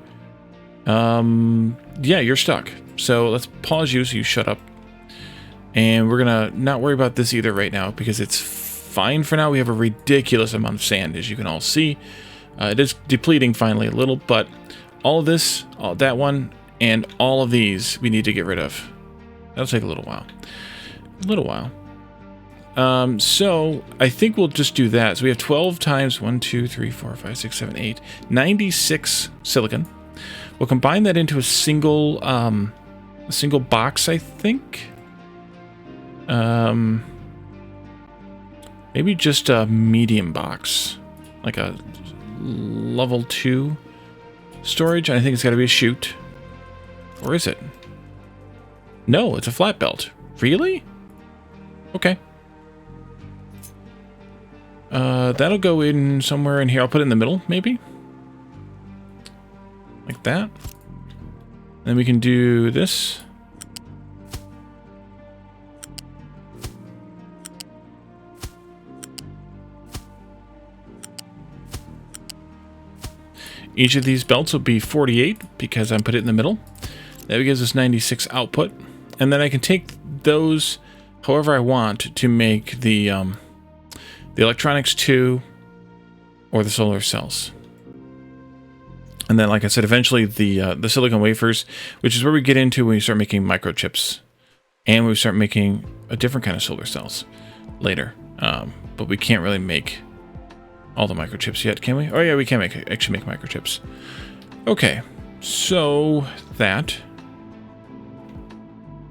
Yeah, you're stuck. So let's pause you so you shut up. And we're gonna not worry about this either right now because it's fine for now. We have a ridiculous amount of sand, as you can all see. It is depleting finally a little, but all of this, that one, and all of these we need to get rid of. That'll take a little while. So I think we'll just do that. So we have 12 times 1, 2, 3, 4, 5, 6, 7, 8, 96 silicon. We'll combine that into a single box, I think. Maybe just a medium box, like a level 2 storage. I think it's got to be a chute. Or is it? No, it's a flat belt. Really? Okay. That'll go in somewhere in here. I'll put it in the middle, maybe? Like that. Then we can do this. Each of these belts will be 48 because I put it in the middle. That gives us 96 output. And then I can take those however I want to make the electronics 2 or the solar cells. And then, like I said, eventually the silicon wafers, which is where we get into when we start making microchips. And we start making a different kind of solar cells later. But we can't really make all the microchips yet, can we? Oh yeah, we can actually make microchips. Okay, so that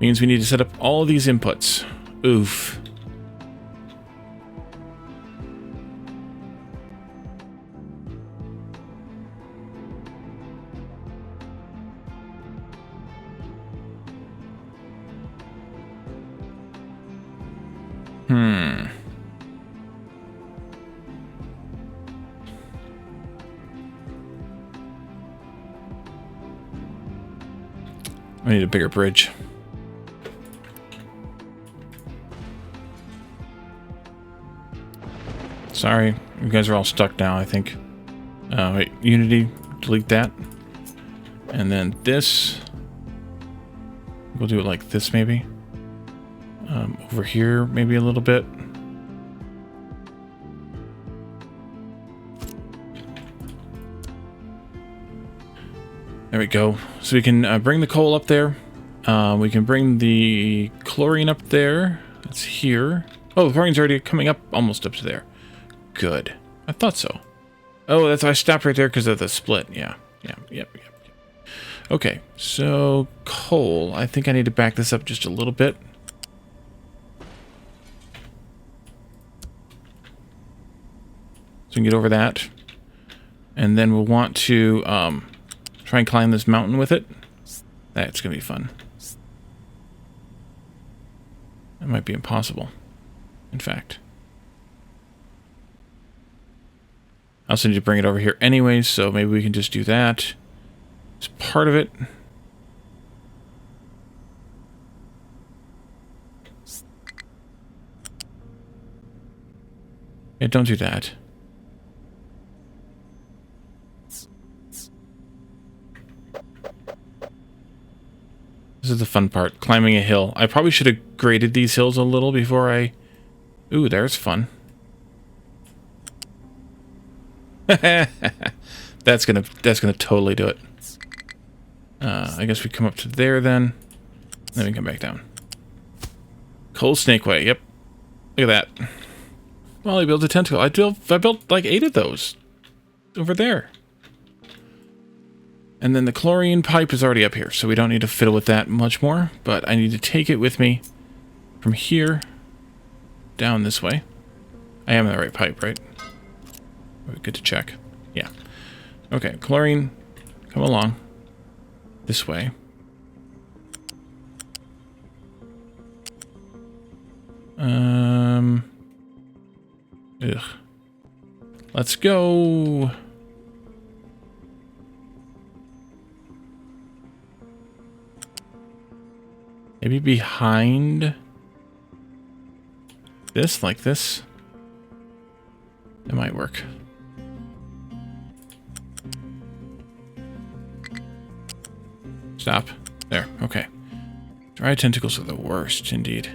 means we need to set up all of these inputs. Oof. I need a bigger bridge. Sorry, you guys are all stuck now, I think. Wait, Unity, delete that. And then this. We'll do it like this, maybe. Over here, maybe a little bit. There we go. So we can bring the coal up there. We can bring the chlorine up there. It's here. Oh, the chlorine's already coming up almost up to there. Good. I thought so. Oh, that's why I stopped right there because of the split. Yeah. Yep. Okay, so coal. I think I need to back this up just a little bit. So we can get over that. And then we'll want to try and climb this mountain with it. That's going to be fun. That might be impossible, in fact. I also need to bring it over here anyways, so maybe we can just do that. It's part of it. Yeah, don't do that. This is the fun part, climbing a hill. I probably should have graded these hills a little before I... Ooh, there's fun. That's gonna totally do it. I guess we come up to there then we come back down. Coal Snake Way, yep. Look at that. Well, I built a tentacle. I built like 8 of those over there. And then the chlorine pipe is already up here, so we don't need to fiddle with that much more, but I need to take it with me from here down this way. I am in the right pipe, right? Good to check. Yeah. Okay, chlorine, come along. This way. Ugh. Let's go. Maybe behind this, like this. It might work. Stop. There. Okay. Dry tentacles are the worst, indeed.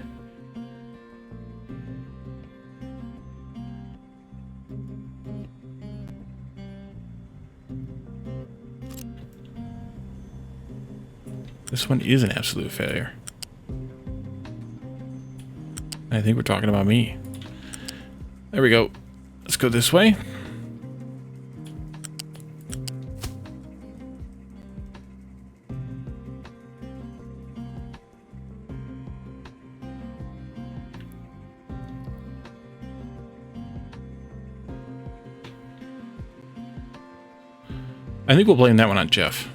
This one is an absolute failure. I think we're talking about me. There we go. Let's go this way. I think we'll blame that one on Jeff.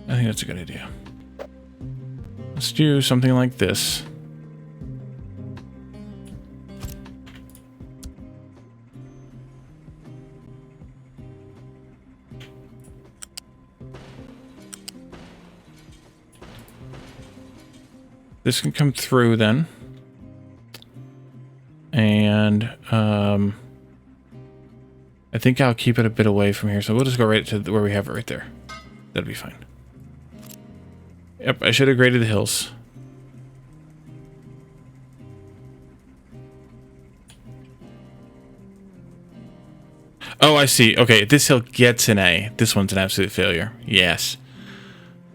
I think that's a good idea. Let's do something like this. This can come through then. And I think I'll keep it a bit away from here, so we'll just go right to where we have it right there. That'll be fine. Yep, I should have graded the hills. Oh, I see. Okay, this hill gets an A. This one's an absolute failure. Yes.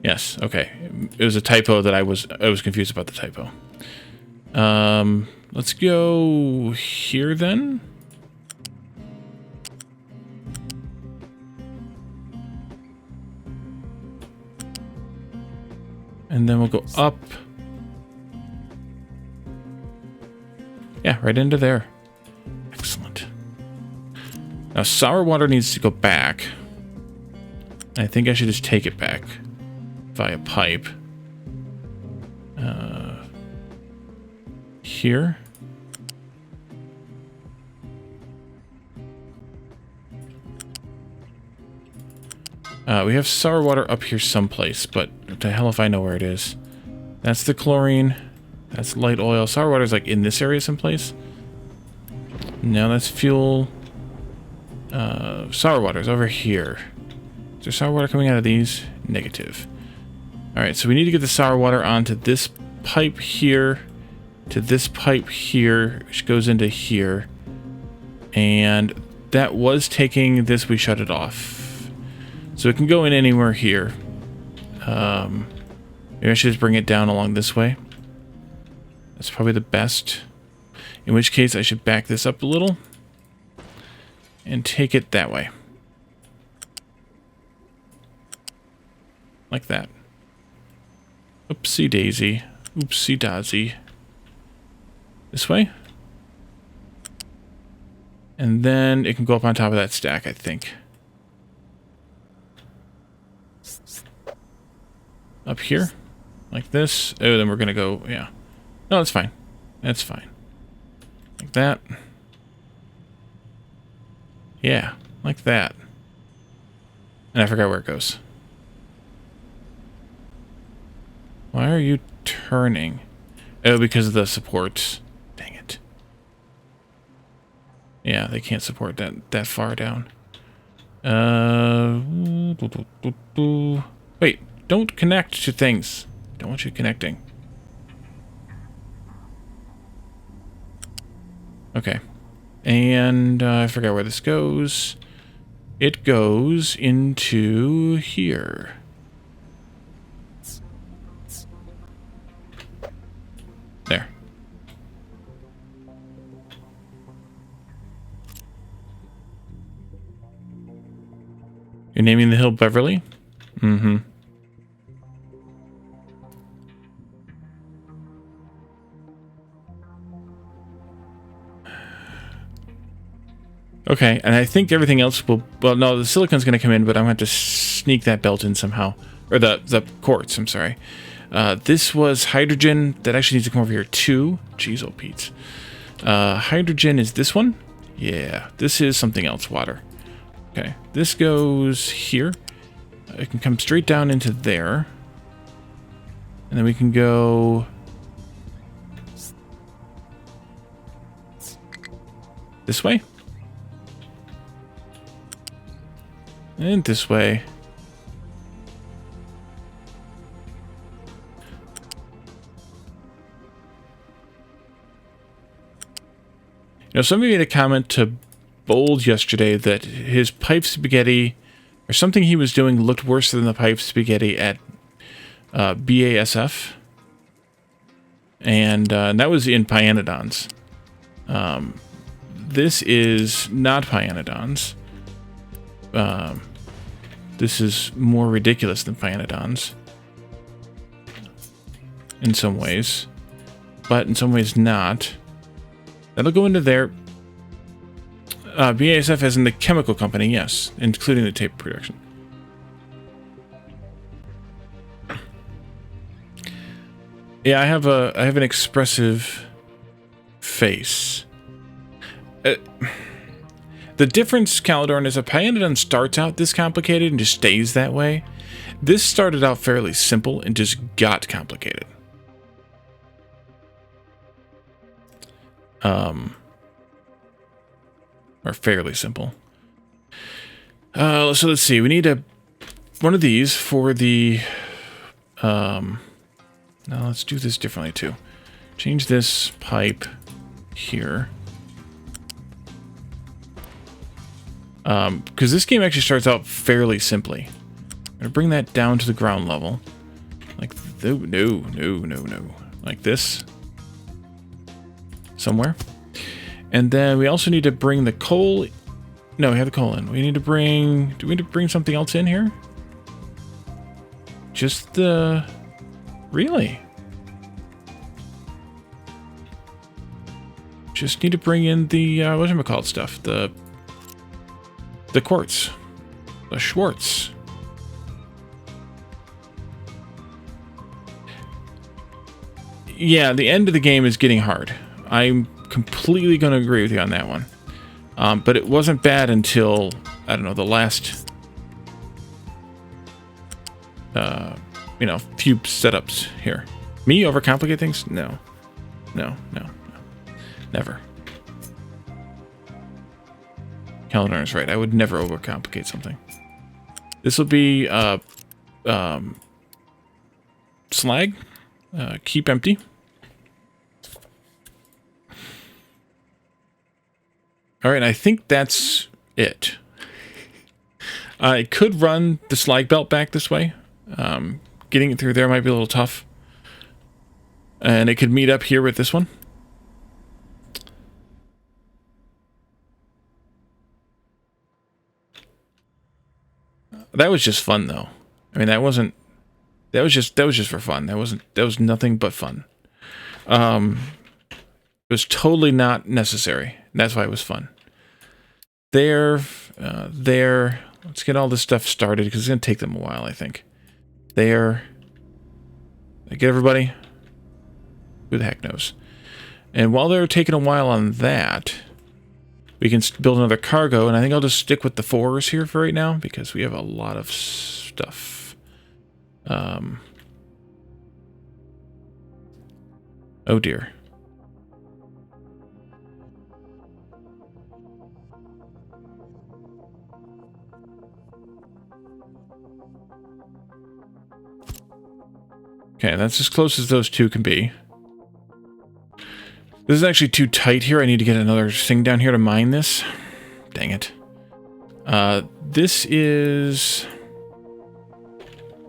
Yes, okay. It was a typo that I was confused about the typo. Let's go here then. And then we'll go up. Yeah, right into there. Excellent. Now, sour water needs to go back. I think I should just take it back via pipe. Here. We have sour water up here someplace, but the hell if I know where it is. That's the chlorine. That's light oil. Sour water is like in this area someplace. No, that's fuel. Sour water is over here. Is there sour water coming out of these? Negative. Alright, so we need to get the sour water onto this pipe here, to this pipe here, which goes into here. And that was taking this, we shut it off. So it can go in anywhere here. Maybe I should just bring it down along this way. That's probably the best. In which case I should back this up a little and take it that way. Like that. Oopsie daisy. Oopsie daisy. This way. And then it can go up on top of that stack, I think. Up here. Like this. Oh, then we're going to go, yeah. No, that's fine. That's fine. Like that. Yeah, like that. And I forgot where it goes. Why are you turning? Oh, because of the supports. Dang it. Yeah, they can't support that far down. Wait, don't connect to things. Don't want you connecting. Okay. And I forgot where this goes. It goes into here. There. You're naming the hill Beverly? Mm-hmm. Okay, and I think everything else will... Well, no, the silicon's going to come in, but I'm going to have to sneak that belt in somehow. Or the quartz, I'm sorry. This was hydrogen. That actually needs to come over here too. Jeez, oh Pete. Hydrogen is this one? Yeah, this is something else, water. Okay, this goes here. It can come straight down into there. And then we can go... this way? And this way. You know, somebody made a comment to Bold yesterday that his pipe spaghetti, or something he was doing, looked worse than the pipe spaghetti at BASF. And that was in Pyanodons. This is not Pyanodons. This is more ridiculous than Pyanodons. In some ways. But in some ways not. That'll go into there. BASF as in the chemical company, yes. Including the tape production. Yeah, I have an expressive face. The difference, Calidorn, is a Pyanodon starts out this complicated and just stays that way. This started out fairly simple and just got complicated. Or fairly simple. So let's see. We need one of these for the... now let's do this differently too. Change this pipe here. Because this game actually starts out fairly simply. I'm gonna bring that down to the ground level. Like, no. Like this. Somewhere. And then we also need to bring the coal... No, we have the coal in. We need to bring... Do we need to bring something else in here? Just the... Really? Just need to bring in the, whatchamacallit stuff. The quartz. The Schwartz. Yeah, the end of the game is getting hard. I'm completely going to agree with you on that one. But it wasn't bad until, I don't know, the last, few setups here. Me overcomplicate things? No. Never. Calendar is right. I would never overcomplicate something. This will be, slag. Keep empty. All right, I think that's it. I could run the slag belt back this way. Getting it through there might be a little tough. And it could meet up here with this one. That was just fun, though. I mean, that wasn't... That was just for fun. That was nothing but fun. It was totally not necessary. That's why it was fun. There. Let's get all this stuff started because it's gonna take them a while, I think. There. Get everybody? Who the heck knows? And while they're taking a while on that, we can build another cargo, and I think I'll just stick with the 4s here for right now because we have a lot of stuff. Oh dear. Okay, that's as close as those two can be. This is actually too tight here. I need to get another thing down here to mine this. Dang it. This is...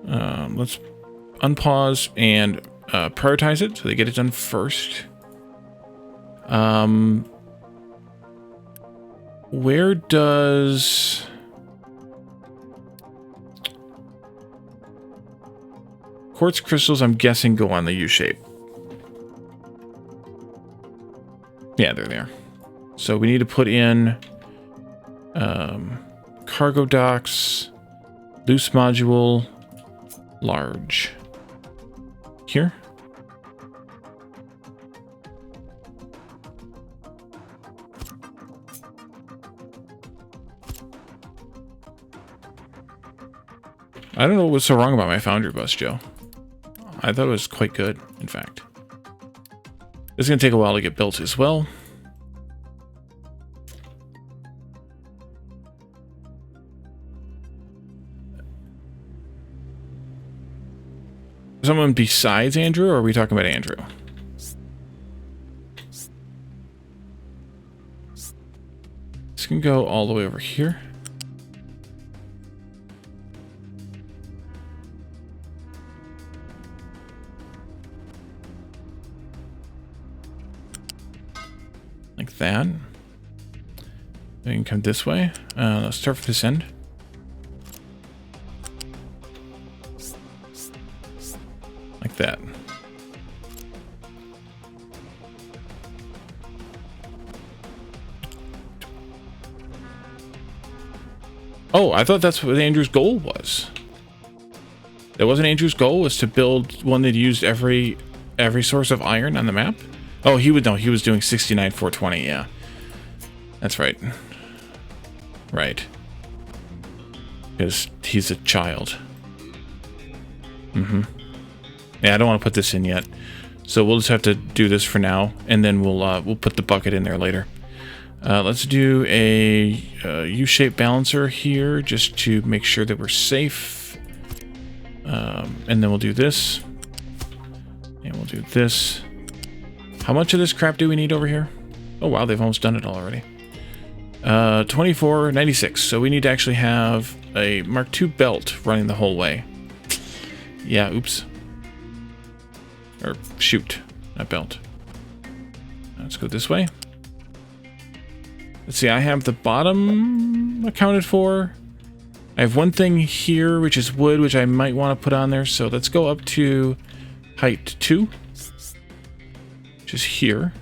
let's unpause and prioritize it so they get it done first. Where does... Quartz crystals, I'm guessing, go on the U-shape. Yeah, they're there. So we need to put in cargo docks, loose module, large. Here. I don't know what's so wrong about my Foundry bus, Joe. I thought it was quite good, in fact. It's going to take a while to get built as well. Someone besides Andrew, or are we talking about Andrew? This can go all the way over here. Like that. Then you can come this way. Let's start from this end. Like that. Oh, I thought that's what Andrew's goal was. That wasn't Andrew's goal, was to build one that used every source of iron on the map? Oh, he was doing 69, 420, yeah. That's right. Right. Because he's a child. Mm-hmm. Yeah, I don't want to put this in yet. So we'll just have to do this for now, and then we'll put the bucket in there later. Let's do a U-shaped balancer here just to make sure that we're safe. And then we'll do this. And we'll do this. How much of this crap do we need over here? Oh wow, they've almost done it already. 2496. So we need to actually have a Mark II belt running the whole way. Yeah, oops. Or shoot, not belt. Let's go this way. Let's see, I have the bottom accounted for. I have one thing here, which is wood, which I might want to put on there. So let's go up to height 2, which is here.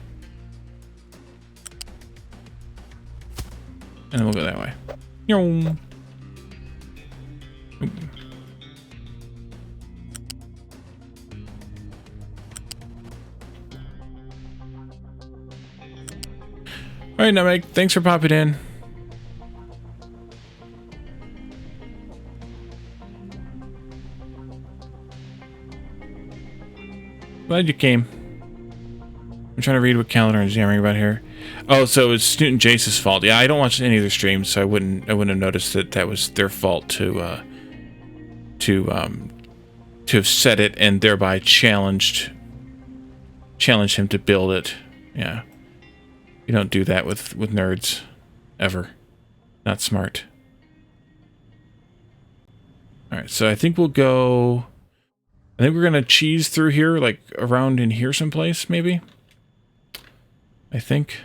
And then we'll go that way. All right, Namek, thanks for popping in. Glad you came. I'm trying to read what calendar I'm jamming about here. Oh, so it's Student Jace's fault. Yeah, I don't watch any of their streams, so I wouldn't have noticed that that was their fault to have set it and thereby challenged him to build it. Yeah. You don't do that with nerds. Ever. Not smart. Alright, so I think we'll go... I think we're going to cheese through here, like around in here someplace, maybe? I think.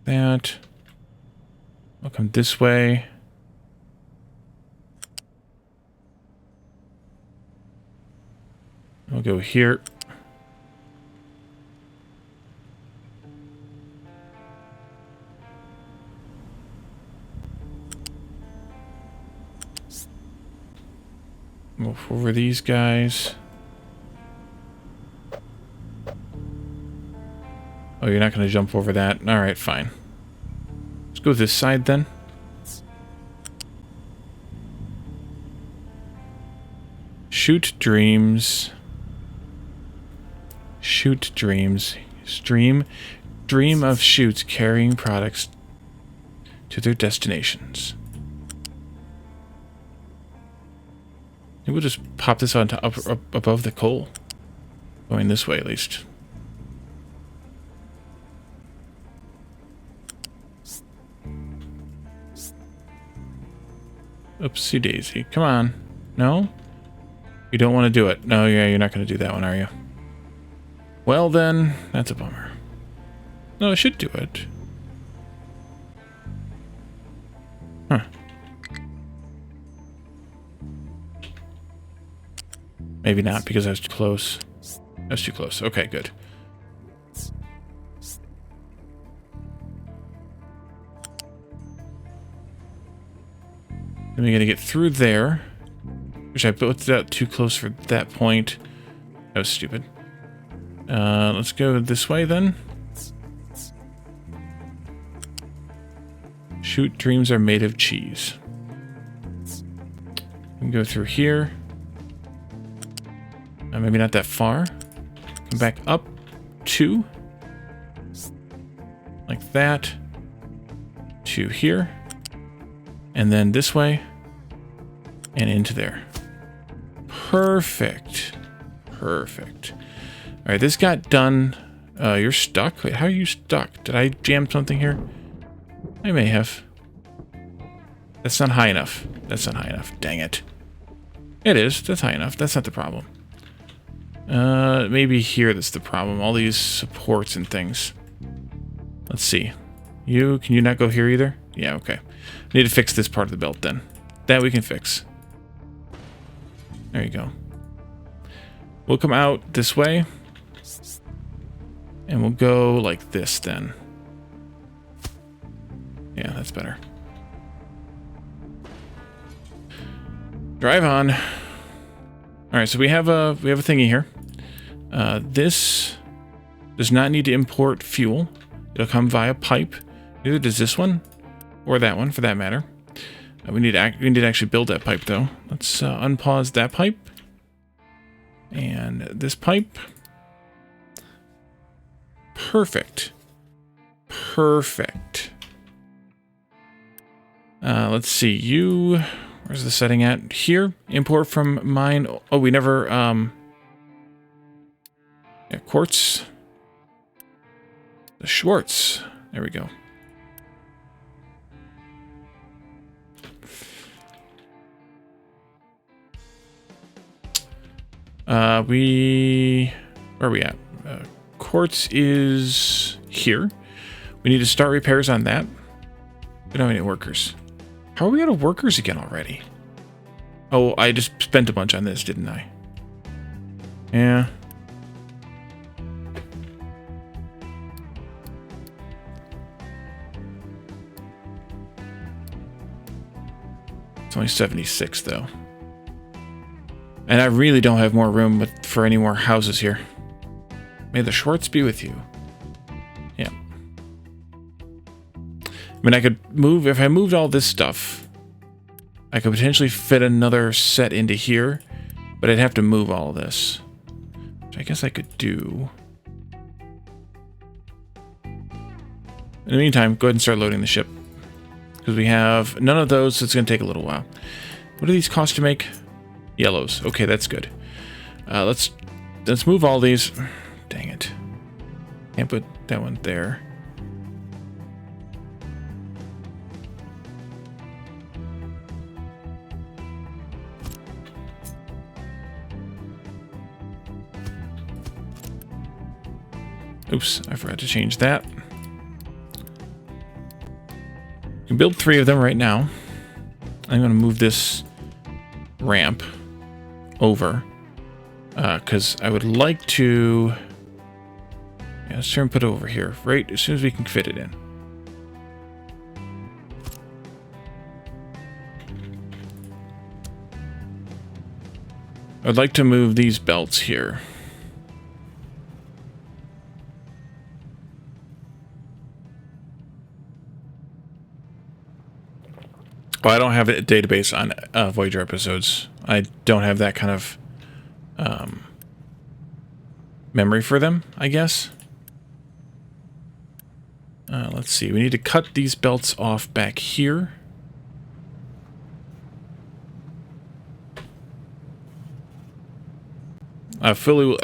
That. I'll come this way. We'll go here. Move over these guys. Oh, you're not going to jump over that? Alright, fine. Let's go this side then. Shoot dreams. Shoot dreams. Dream of shoots carrying products to their destinations. Maybe we'll just pop this on to up above the coal. Going this way, at least. Oopsie daisy. Come on. No? You don't want to do it. No, yeah, you're not going to do that one, are you? Well, then, that's a bummer. No, I should do it. Huh. Maybe not, because I was too close. I was too close. Okay, good. Then we gotta get through there. Wish I built that too close for that point. That was stupid. Let's go this way then. Shoot, dreams are made of cheese. We can go through here. Maybe not that far. Come back up 2. Like that. To here. And then this way. And into there. Perfect. Perfect. Alright, this got done. You're stuck? Wait, how are you stuck? Did I jam something here? I may have. That's not high enough. That's not high enough. Dang it. It is. That's high enough. That's not the problem. Maybe here that's the problem. All these supports and things. Let's see. Can you not go here either? Yeah, okay. I need to fix this part of the belt then. That we can fix. There you go. We'll come out this way. And we'll go like this then. Yeah, that's better. Drive on. Alright, so we have a thingy here. This does not need to import fuel. It'll come via pipe. Neither does this one, or that one for that matter. We need to actually build that pipe, though. Let's unpause that pipe. And this pipe. Perfect. Perfect. Let's see. You... Where's the setting at? Here. Import from mine. Oh, we never... Yeah, quartz. The Schwartz. There we go. Where are we at? Quartz is here. We need to start repairs on that. We don't have any workers. How are we out of workers again already? Oh, I just spent a bunch on this, didn't I? Yeah. It's only 76, though. And I really don't have more room for any more houses here. May the Schwartz be with you. Yeah. I mean, I could move... If I moved all this stuff, I could potentially fit another set into here, but I'd have to move all of this. Which I guess I could do. In the meantime, go ahead and start loading the ship. Because we have none of those, so it's going to take a little while. What do these cost to make? Yellows. Okay, that's good. Let's move all these. Dang it. Can't put that one there. Oops, I forgot to change that. You can build 3 of them right now. I'm going to move this ramp over because I would like to let's try and put it over here right as soon as we can fit it in. I'd like to move these belts here. Well, I don't have a database on Voyager episodes. I don't have that kind of memory for them, I guess. Let's see. We need to cut these belts off back here. I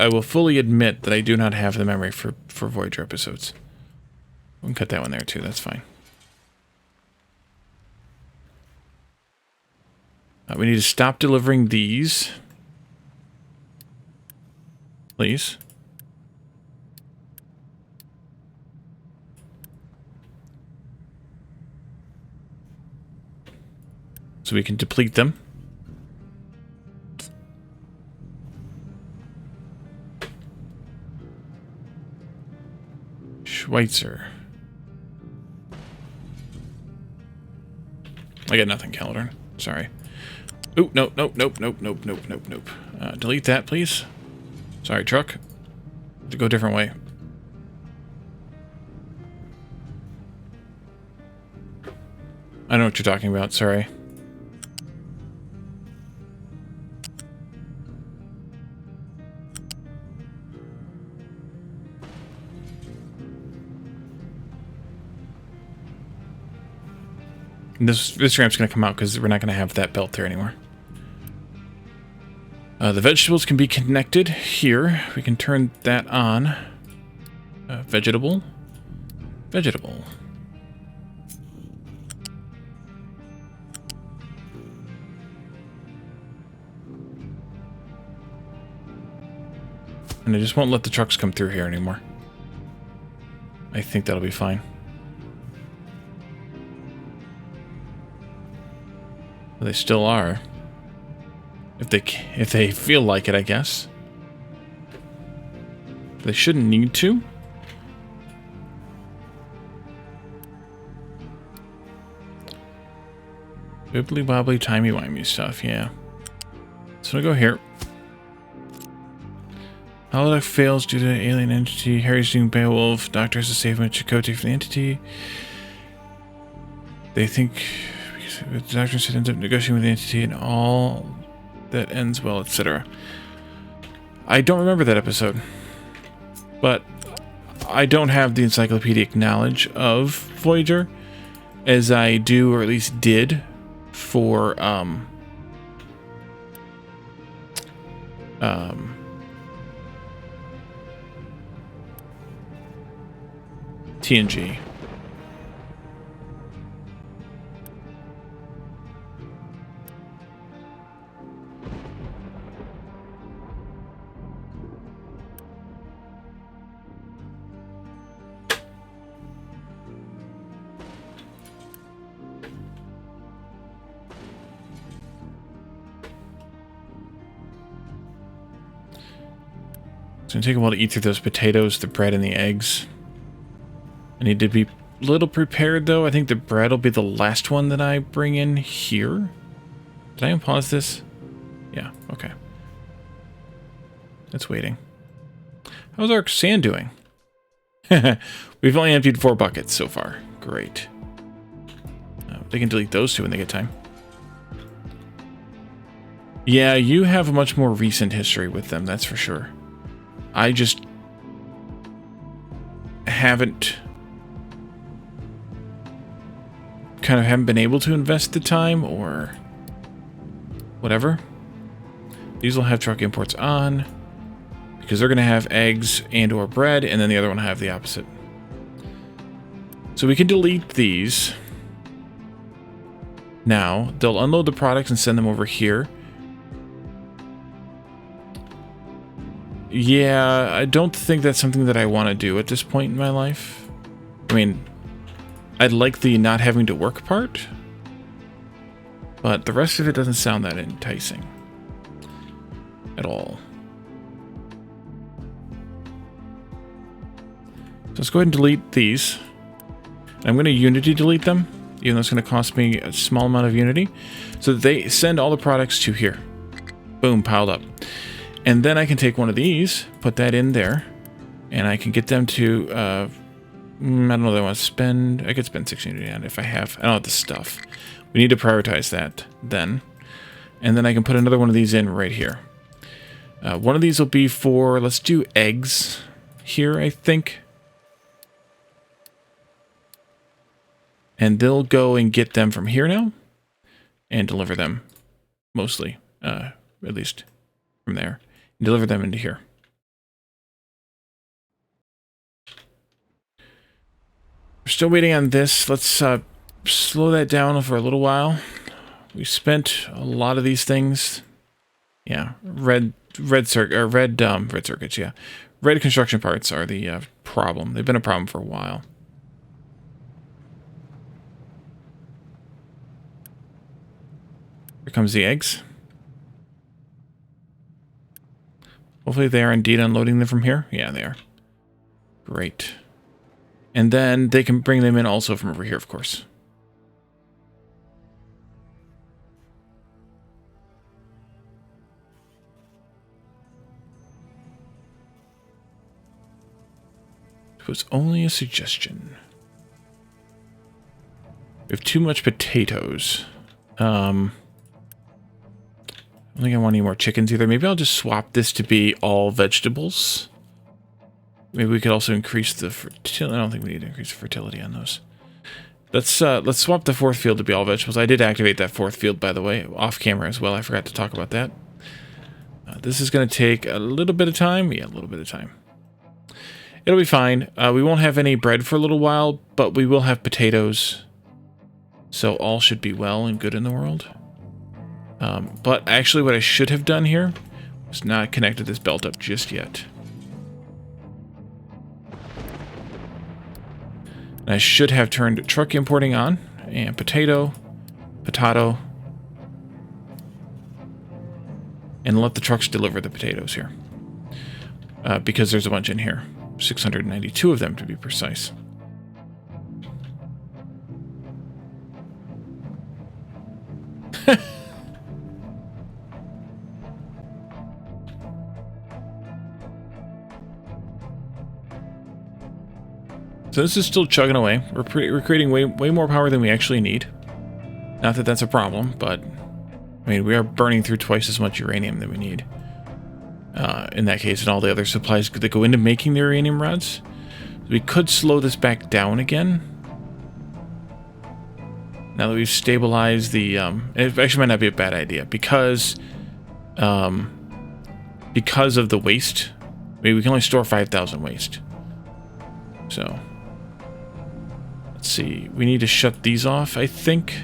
will fully admit that I do not have the memory for Voyager episodes. We can cut that one there too. That's fine. We need to stop delivering these. Please. So we can deplete them. Schweitzer. I got nothing, Calendar. Sorry. Ooh, nope. Delete that, please. Sorry, truck. To go a different way. I know what you're talking about, sorry. This ramp's going to come out because we're not going to have that belt there anymore. The vegetables can be connected here. We can turn that on. Vegetable. Vegetable. And I just won't let the trucks come through here anymore. I think that'll be fine. Well, they still are. If they feel like it, I guess. They shouldn't need to. Wibbly wobbly timey wimey stuff, yeah. So I'll go here. Holodeck fails due to alien entity. Harry's doing Beowulf. Doctor has to save him at Chakotay from the entity. They think because The doctor ends up negotiating with the entity and all that ends well, etc. I don't remember that episode, but I don't have the encyclopedic knowledge of Voyager as I do, or at least did, for TNG. It's gonna take a while to eat through those potatoes, the bread, and the eggs. I need to be a little prepared, though. I think the bread will be the last one that I bring in here. Did I unpause this? Yeah, okay. It's waiting. How's our sand doing? We've only emptied 4 buckets so far. Great. They can delete those two when they get time. Yeah, you have a much more recent history with them, that's for sure. I just haven't been able to invest the time or whatever. These will have truck imports on because they're going to have eggs and or bread, and then the other one will have the opposite. So we can delete these. Now, they'll unload the products and send them over here. Yeah, I don't think that's something that I want to do at this point in my life. I mean, I'd like the not having to work part, but the rest of it doesn't sound that enticing at all. So let's go ahead and delete these. I'm going to Unity delete them, even though it's going to cost me a small amount of Unity, so that they send all the products to here. Boom, piled up. And then I can take one of these, put that in there, and I can get them to, I don't know that I want to spend, I could spend 6 Unity on it if I have. I don't have the stuff. We need to prioritize that then. And then I can put another one of these in right here. One of these will be for, let's do eggs here, I think. And they'll go and get them from here now and deliver them, mostly, at least from there. Deliver them into here. We're still waiting on this. Let's slow that down for a little while. We spent a lot of these things. Yeah, red circuits. Yeah, red construction parts are the problem. They've been a problem for a while. Here comes the eggs. Hopefully they are indeed unloading them from here. Yeah, they are. Great. And then they can bring them in also from over here, of course. It was only a suggestion. We have too much potatoes. I don't think I want any more chickens either. Maybe I'll just swap this to be all vegetables. Maybe we could also increase the fertility. I don't think we need to increase the fertility on those. Let's swap the 4th field to be all vegetables. I did activate that 4th field, by the way, off camera as well. I forgot to talk about that. This is going to take a little bit of time. Yeah, a little bit of time. It'll be fine. We won't have any bread for a little while, but we will have potatoes. So all should be well and good in the world. But actually what I should have done here was not connected this belt up just yet. And I should have turned truck importing on, and potato, and let the trucks deliver the potatoes here. Because there's a bunch in here. 692 of them to be precise. So this is still chugging away. We're creating way more power than we actually need. Not that that's a problem, but I mean, we are burning through twice as much uranium than we need. In that case, and all the other supplies that go into making the uranium rods. We could slow this back down again. Now that we've stabilized the... it actually might not be a bad idea, because of the waste. I mean, we can only store 5,000 waste. So, let's see. We need to shut these off, I think.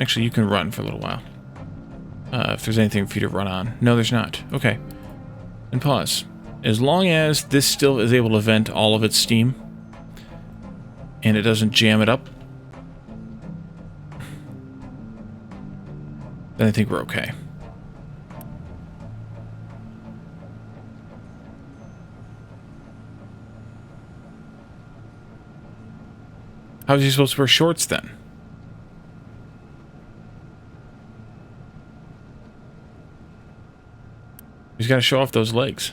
Actually, you can run for a little while. If there's anything for you to run on. No, there's not. Okay. And pause. As long as this still is able to vent all of its steam, and it doesn't jam it up, then I think we're okay. How is he supposed to wear shorts then? He's got to show off those legs.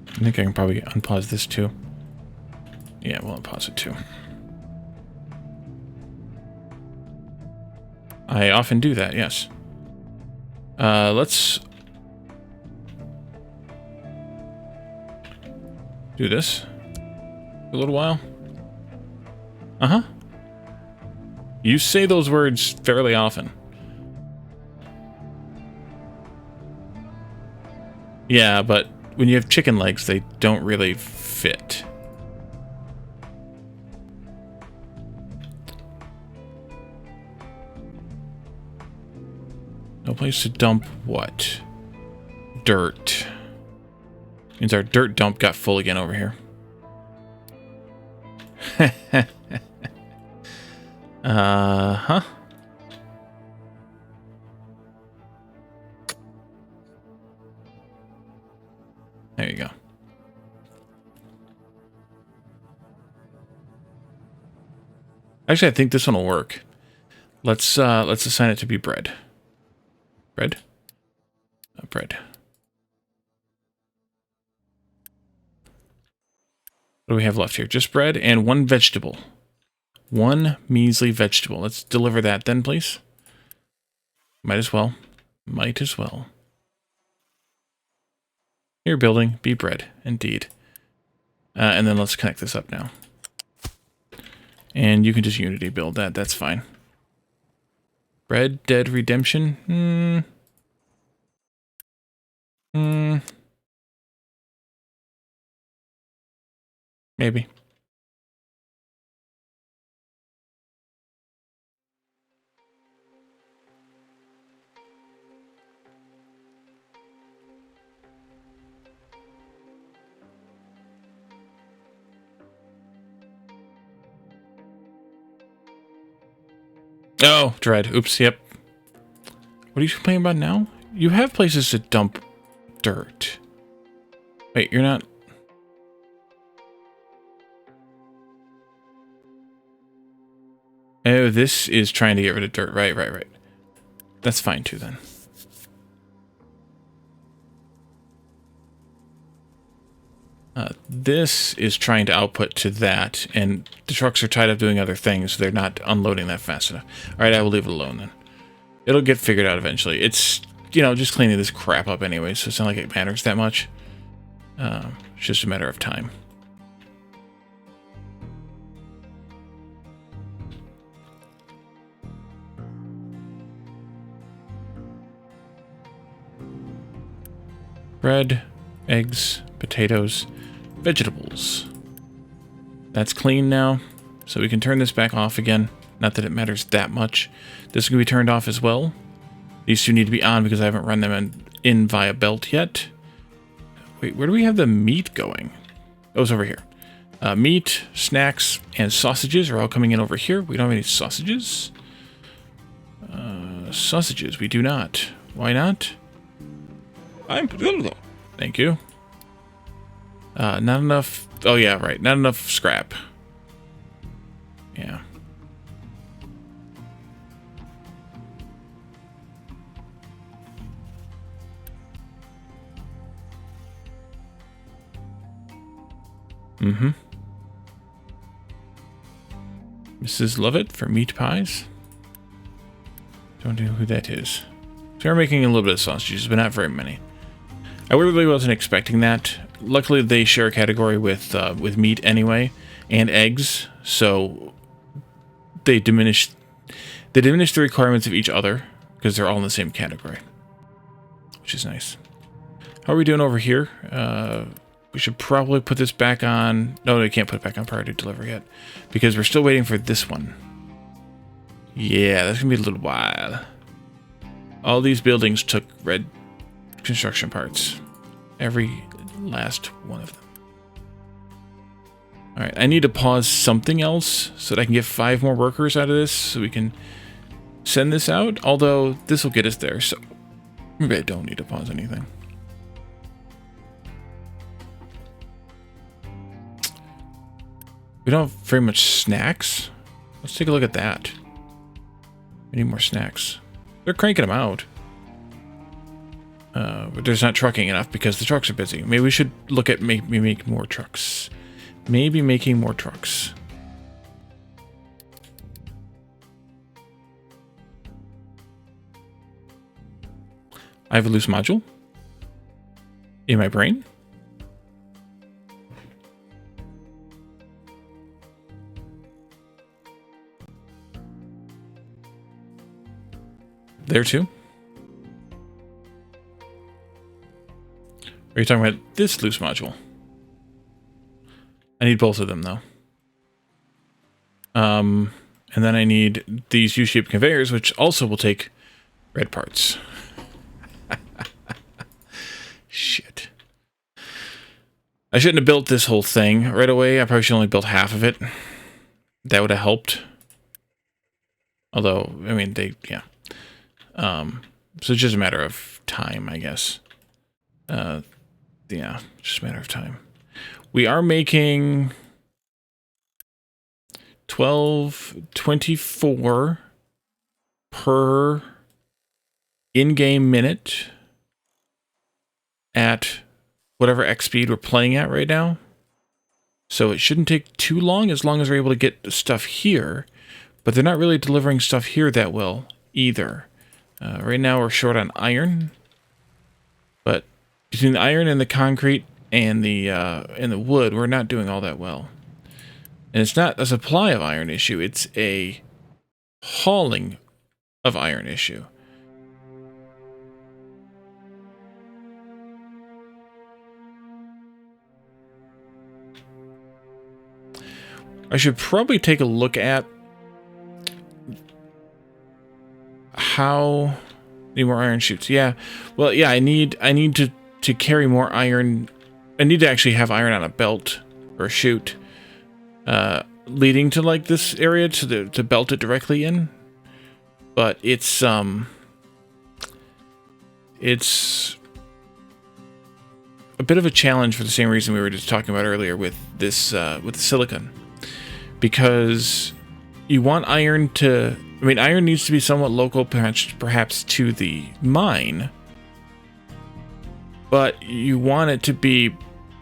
I think I can probably unpause this too. Yeah, we'll unpause it too. I often do that, yes. Let's do this for a little while. Uh-huh. You say those words fairly often. Yeah, but when you have chicken legs, they don't really fit. No place to dump what? Dirt. Means our dirt dump got full again over here. Uh-huh. There you go. Actually, I think this one will work. Let's assign it to be bread. Bread? Bread. What do we have left here? Just bread and one vegetable. One measly vegetable. Let's deliver that then, please. Might as well. Might as well. Here, building. Be bread. Indeed. And then let's connect this up now. And you can just Unity build that. That's fine. Red Dead Redemption? Maybe. Oh, dread. Oops, yep. What are you complaining about now? You have places to dump dirt. Wait, you're not... Oh, this is trying to get rid of dirt. Right. That's fine too, then. This is trying to output to that, and the trucks are tied up doing other things, so they're not unloading that fast enough. Alright, I will leave it alone then. It'll get figured out eventually. It's, you know, just cleaning this crap up anyway, so it's not like it matters that much. It's just a matter of time. Bread, eggs, potatoes, vegetables. That's clean now, so we can turn this back off again. Not that it matters that much. This can be turned off as well. These two need to be on because I haven't run them in via belt yet. Wait, where do we have the meat going? Oh, it's over here. Meat, snacks, and sausages are all coming in over here. We don't have any sausages. Sausages, we do not. Why not? Thank you. Not enough... Oh, yeah, right. Not enough scrap. Yeah. Mm-hmm. Mrs. Lovett for meat pies. Don't know who that is. So we're making a little bit of sausages, but not very many. I really wasn't expecting that. Luckily, they share a category with meat anyway, and eggs, so they diminish the requirements of each other because they're all in the same category, which is nice. How are we doing over here? We should probably put this back on. No, we can't put it back on priority delivery yet because we're still waiting for this one. Yeah, that's gonna be a little while. All these buildings took red construction parts. Every last one of them. Alright, I need to pause something else so that I can get 5 more workers out of this so we can send this out. Although, this will get us there, so maybe I don't need to pause anything. We don't have very much snacks. Let's take a look at that. We need more snacks. They're cranking them out. But there's not trucking enough because the trucks are busy. Maybe we should look at maybe make more trucks. Maybe making more trucks. I have a loose module in my brain. There too. Are you talking about this loose module? I need both of them though. And then I need these U-shaped conveyors, which also will take red parts. Shit. I shouldn't have built this whole thing right away. I probably should only built half of it. That would have helped. Although, I mean, yeah. So it's just a matter of time, I guess. Yeah, just a matter of time. We are making 12.24 per in-game minute at whatever X speed we're playing at right now. So it shouldn't take too long as we're able to get stuff here. But they're not really delivering stuff here that well either. Right now we're short on iron. But between the iron and the concrete and the wood, we're not doing all that well. And it's not a supply of iron issue, it's a hauling of iron issue. I should probably take a look at how... Need more iron chutes. Yeah. Well, yeah, I need to carry more iron. I need to actually have iron on a belt or a chute leading to like this area to belt it directly in. But it's a bit of a challenge for the same reason we were just talking about earlier with this with the silicon. Because you want iron to... I mean, iron needs to be somewhat local, perhaps to the mine, but you want it to be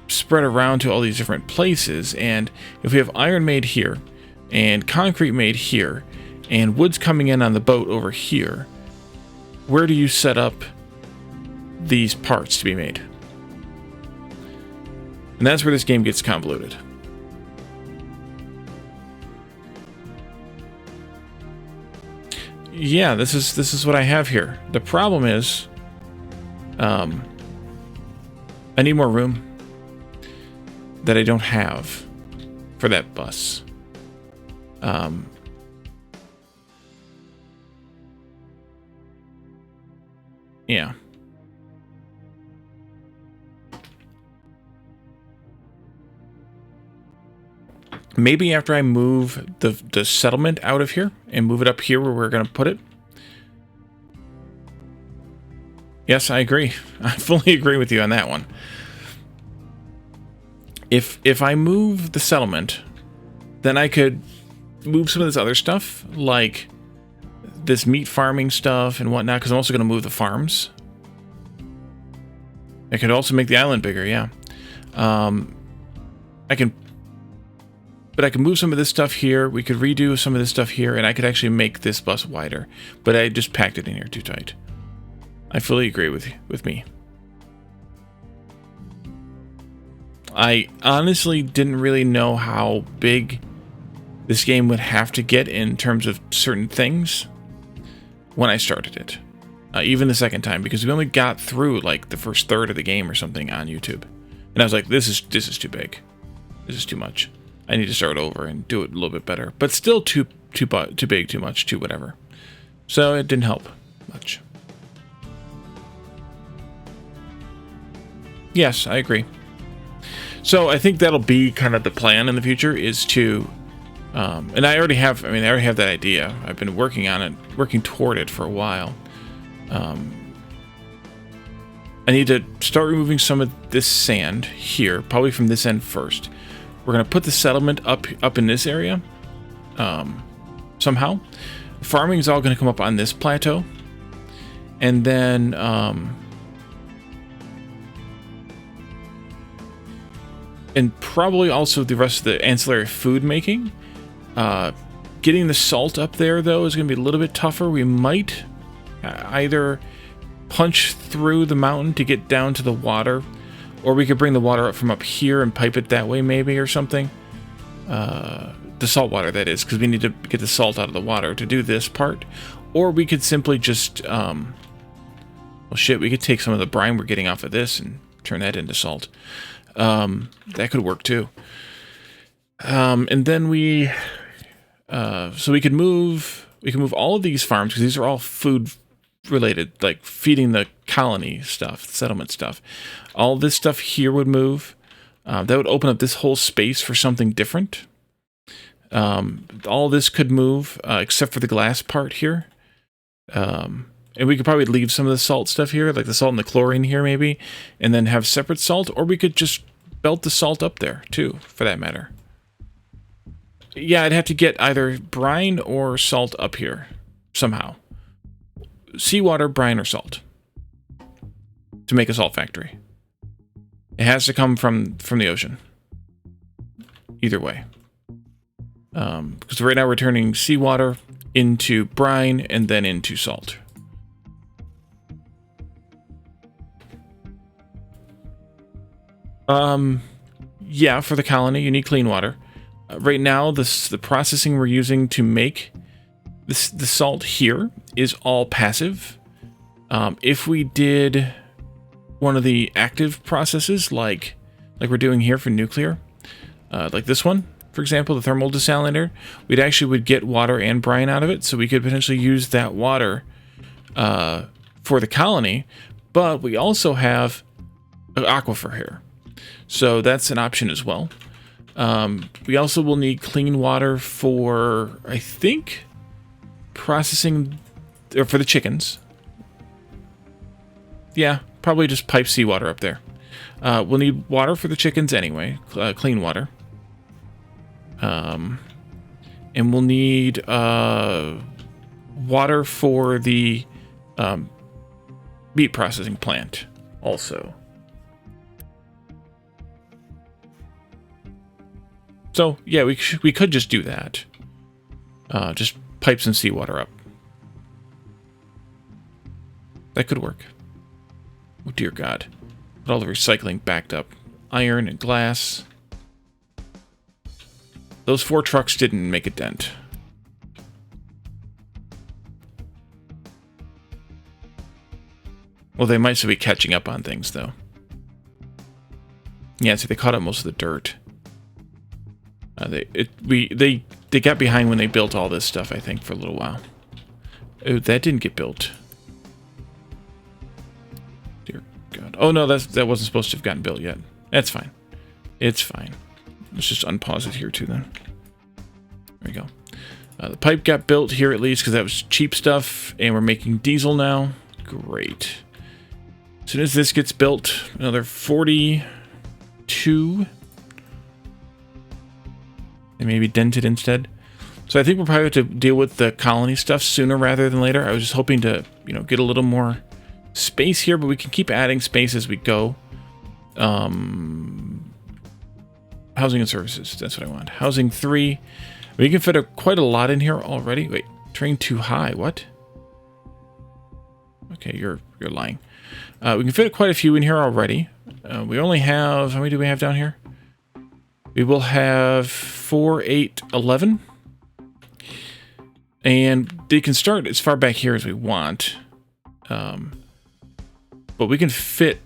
spread around to all these different places, and if we have iron made here, and concrete made here, and wood's coming in on the boat over here, where do you set up these parts to be made? And that's where this game gets convoluted. Yeah, this is what I have here. The problem is, I need more room that I don't have for that bus. Yeah. Maybe after I move the settlement out of here and move it up here where we're going to put it. Yes, I agree. I fully agree with you on that one. If I move the settlement, then I could move some of this other stuff, like this meat farming stuff and whatnot, because I'm also going to move the farms. I could also make the island bigger, yeah. I can But I could move some of this stuff here. We could redo some of this stuff here, and I could actually make this bus wider. But I just packed it in here too tight. I fully agree with me. I honestly didn't really know how big this game would have to get in terms of certain things when I started it. Even the second time, because we only got through like the first third of the game or something on YouTube. And I was like, this is too big. This is too much. I need to start over and do it a little bit better. But still too big, too much, too whatever. So it didn't help much. Yes, I agree. So I think that'll be kind of the plan in the future, is to, and I already have that idea. I've been working on it, working toward it for a while. I need to start removing some of this sand here, probably from this end first. We're going to put the settlement up in this area, somehow. Farming is all going to come up on this plateau. And then, and probably also the rest of the ancillary food making. Getting the salt up there, though, is going to be a little bit tougher. We might either punch through the mountain to get down to the water, or we could bring the water up from up here and pipe it that way, maybe, or something. The salt water, that is, because we need to get the salt out of the water to do this part. Or we could simply just, well, shit, we could take some of the brine we're getting off of this and turn that into salt. That could work too. And then so we can move all of these farms, because these are all food related, like feeding the colony stuff, the settlement stuff. All this stuff here would move. That would open up this whole space for something different. All this could move, except for the glass part here. And we could probably leave some of the salt stuff here, like the salt and the chlorine here maybe, and then have separate salt, or we could just belt the salt up there too, for that matter. Yeah, I'd have to get either brine or salt up here somehow. Seawater, brine, or salt to make a salt factory. It has to come from the ocean. Either way. Because right now we're turning seawater into brine and then into salt. Yeah, for the colony, you need clean water. Right now, the processing we're using to make the salt here is all passive. If we did one of the active processes, like we're doing here for nuclear, like this one, for example, the thermal desalinator, would get water and brine out of it, so we could potentially use that water for the colony. But we also have an aquifer here, so that's an option as well. We also will need clean water for, I think, processing, or for the chickens. Yeah, probably just pipe seawater up there. We'll need water for the chickens anyway, clean water. And we'll need water for the meat processing plant also. So, yeah, we could just do that. Just pipe some seawater up. That could work. Oh, dear God. But all the recycling backed up. Iron and glass. Those 4 trucks didn't make a dent. Well, they might still be catching up on things, though. Yeah, see, they caught up most of the dirt. They got behind when they built all this stuff, I think, for a little while. Oh, that didn't get built. Dear God. Oh, no, that wasn't supposed to have gotten built yet. That's fine. It's fine. Let's just unpause it here, too, then. There we go. The pipe got built here, at least, because that was cheap stuff, and we're making diesel now. Great. As soon as this gets built, another 42... and maybe dented instead. So I think we'll probably have to deal with the colony stuff sooner rather than later. I was just hoping to, get a little more space here, but we can keep adding space as we go. Housing and services. That's what I want. Housing 3. We can fit quite a lot in here already. Wait, train too high. What? Okay, you're lying. We can fit quite a few in here already. We only have... How many do we have down here? We will have 4, 8, 11. And they can start as far back here as we want. But we can fit...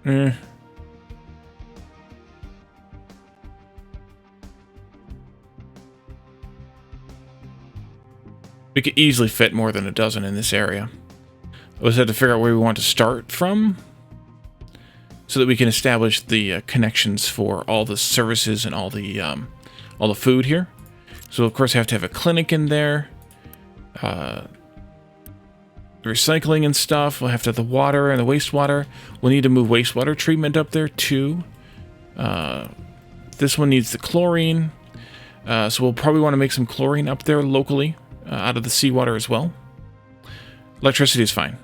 We could easily fit more than a dozen in this area. We just have to figure out where we want to start from so that we can establish the connections for all the services and all the food here. So of course I have to have a clinic in there, recycling and stuff. We'll have to have the water and the wastewater. We'll need to move wastewater treatment up there too. This one needs the chlorine, so we'll probably want to make some chlorine up there locally out of the seawater as well. Electricity is fine.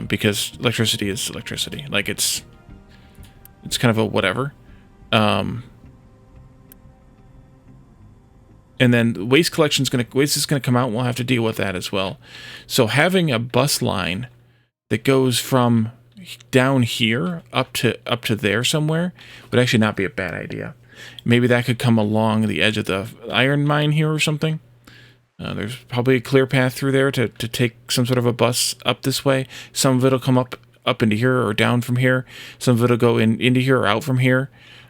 Because electricity is electricity. Like, it's kind of a whatever. And then waste is going to come out, and we'll have to deal with that as well. So having a bus line that goes from down here up to there somewhere would actually not be a bad idea. Maybe that could come along the edge of the iron mine here or something. There's probably a clear path through there to take some sort of a bus up this way. Some of it will come up into here or down from here. Some of it will go into here or out from here.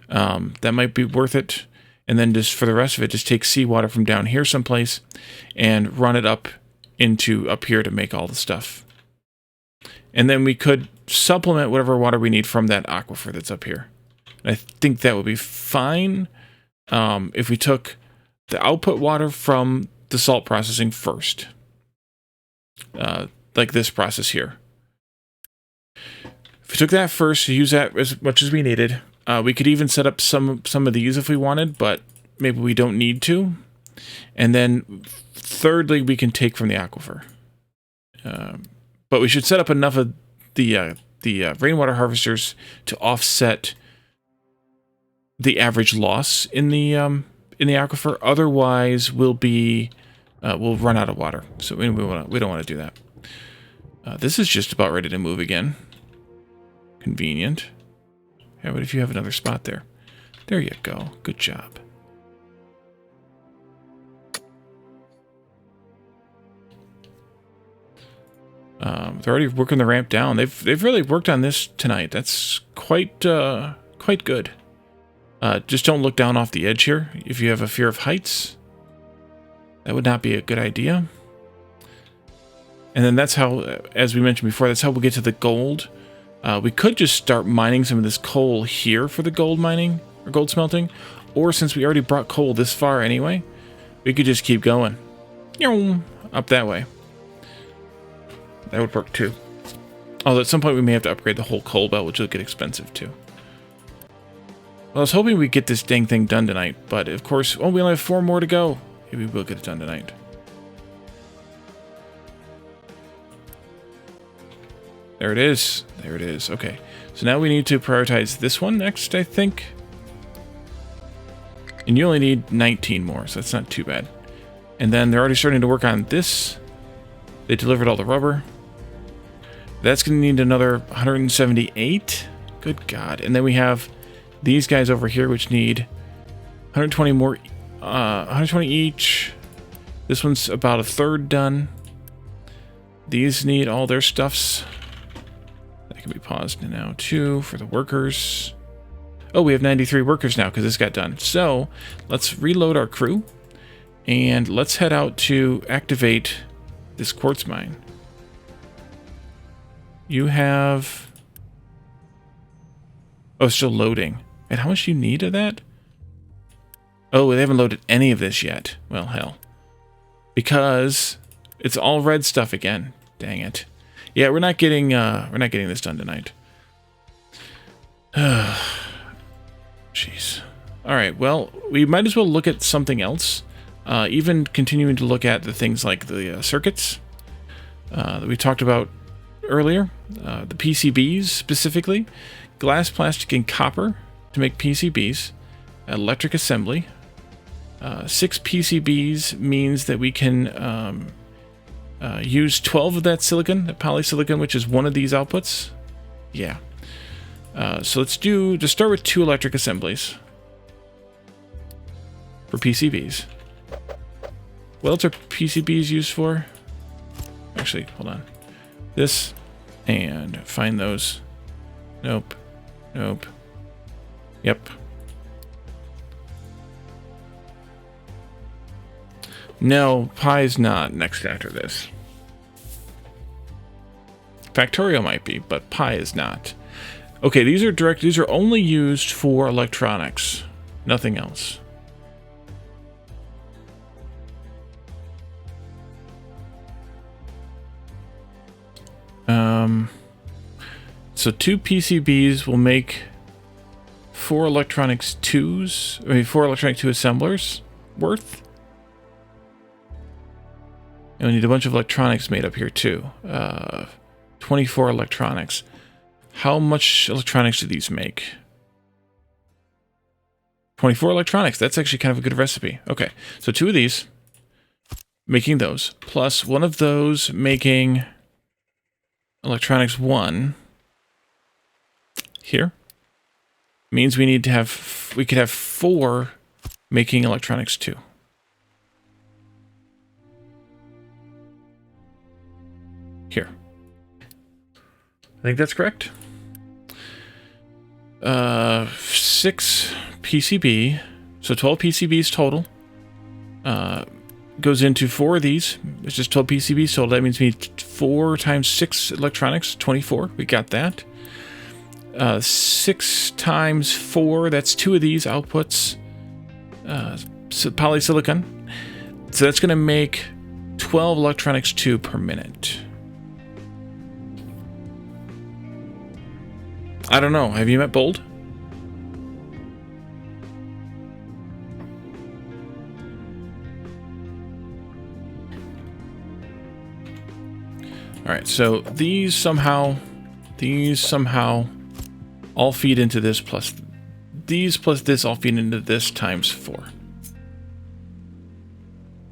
That might be worth it. And then just for the rest of it, just take seawater from down here someplace and run it up here to make all the stuff. And then we could supplement whatever water we need from that aquifer that's up here. And I think that would be fine if we took the output water from the salt processing first, like this process here. If we took that first, use that as much as we needed. We could even set up some of these if we wanted, but maybe we don't need to. And then thirdly, we can take from the aquifer. But we should set up enough of the rainwater harvesters to offset the average loss in the aquifer. Otherwise, we'll run out of water. So we don't want to do that. This is just about ready to move again. Convenient. Yeah, what if you have another spot there? There you go. Good job. They're already working the ramp down. They've really worked on this tonight. That's quite good. Just don't look down off the edge here. If you have a fear of heights, that would not be a good idea. And then that's how, as we mentioned before, that's how we'll get to the gold. We could just start mining some of this coal here for the gold mining, or gold smelting. Or since we already brought coal this far anyway, we could just keep going. Up that way. That would work too. Although at some point we may have to upgrade the whole coal belt, which will get expensive too. Well, I was hoping we'd get this dang thing done tonight, but of course, we only have 4 more to go. Maybe we'll get it done tonight. There it is. There it is. Okay. So now we need to prioritize this one next, I think. And you only need 19 more, so that's not too bad. And then they're already starting to work on this. They delivered all the rubber. That's going to need another 178. Good God. And then we have these guys over here, which need 120 more, 120 each. This one's about a third done. These need all their stuffs. That can be paused now too for the workers. Oh, we have 93 workers now because this got done. So let's reload our crew and let's head out to activate this quartz mine. You have... Oh, still loading. And how much do you need of that? Oh, they haven't loaded any of this yet. Well, hell. Because it's all red stuff again. Dang it. Yeah, we're not getting this done tonight. Jeez. All right. Well, we might as well look at something else. Even continuing to look at the things like the circuits that we talked about earlier, the PCBs specifically, glass, plastic, and copper to make PCBs, electric assembly. 6 PCBs means that we can use 12 of that silicon, that polysilicon, which is one of these outputs. Yeah. So let's just start with 2 electric assemblies for PCBs. What else are PCBs used for? Actually, hold on. This, and find those. Nope. Nope. Yep. No, Pi's not next after this. Factorial might be, but Pi is not. Okay, these are only used for electronics. Nothing else. So 2 PCBs will make 4 electronics 2s, I mean 4 electronic 2 assemblers worth. And we need a bunch of electronics made up here too. 24 electronics. How much electronics do these make? 24 electronics. That's actually kind of a good recipe. Okay, so 2 of these, making those, plus 1 of those making electronics 1 here. Means we need to have, we could have 4 making electronics 2. Here. I think that's correct. 6 PCB, so 12 PCBs total. Goes into 4 of these. It's just 12 PCBs total. That means we need 4 times 6 electronics, 24. We got that. 6 times 4, that's 2 of these outputs. So polysilicon. So that's going to make 12 electronics 2 per minute. I don't know. Have you met Bold? All right, so these somehow all feed into this, plus these plus this all feed into this times 4.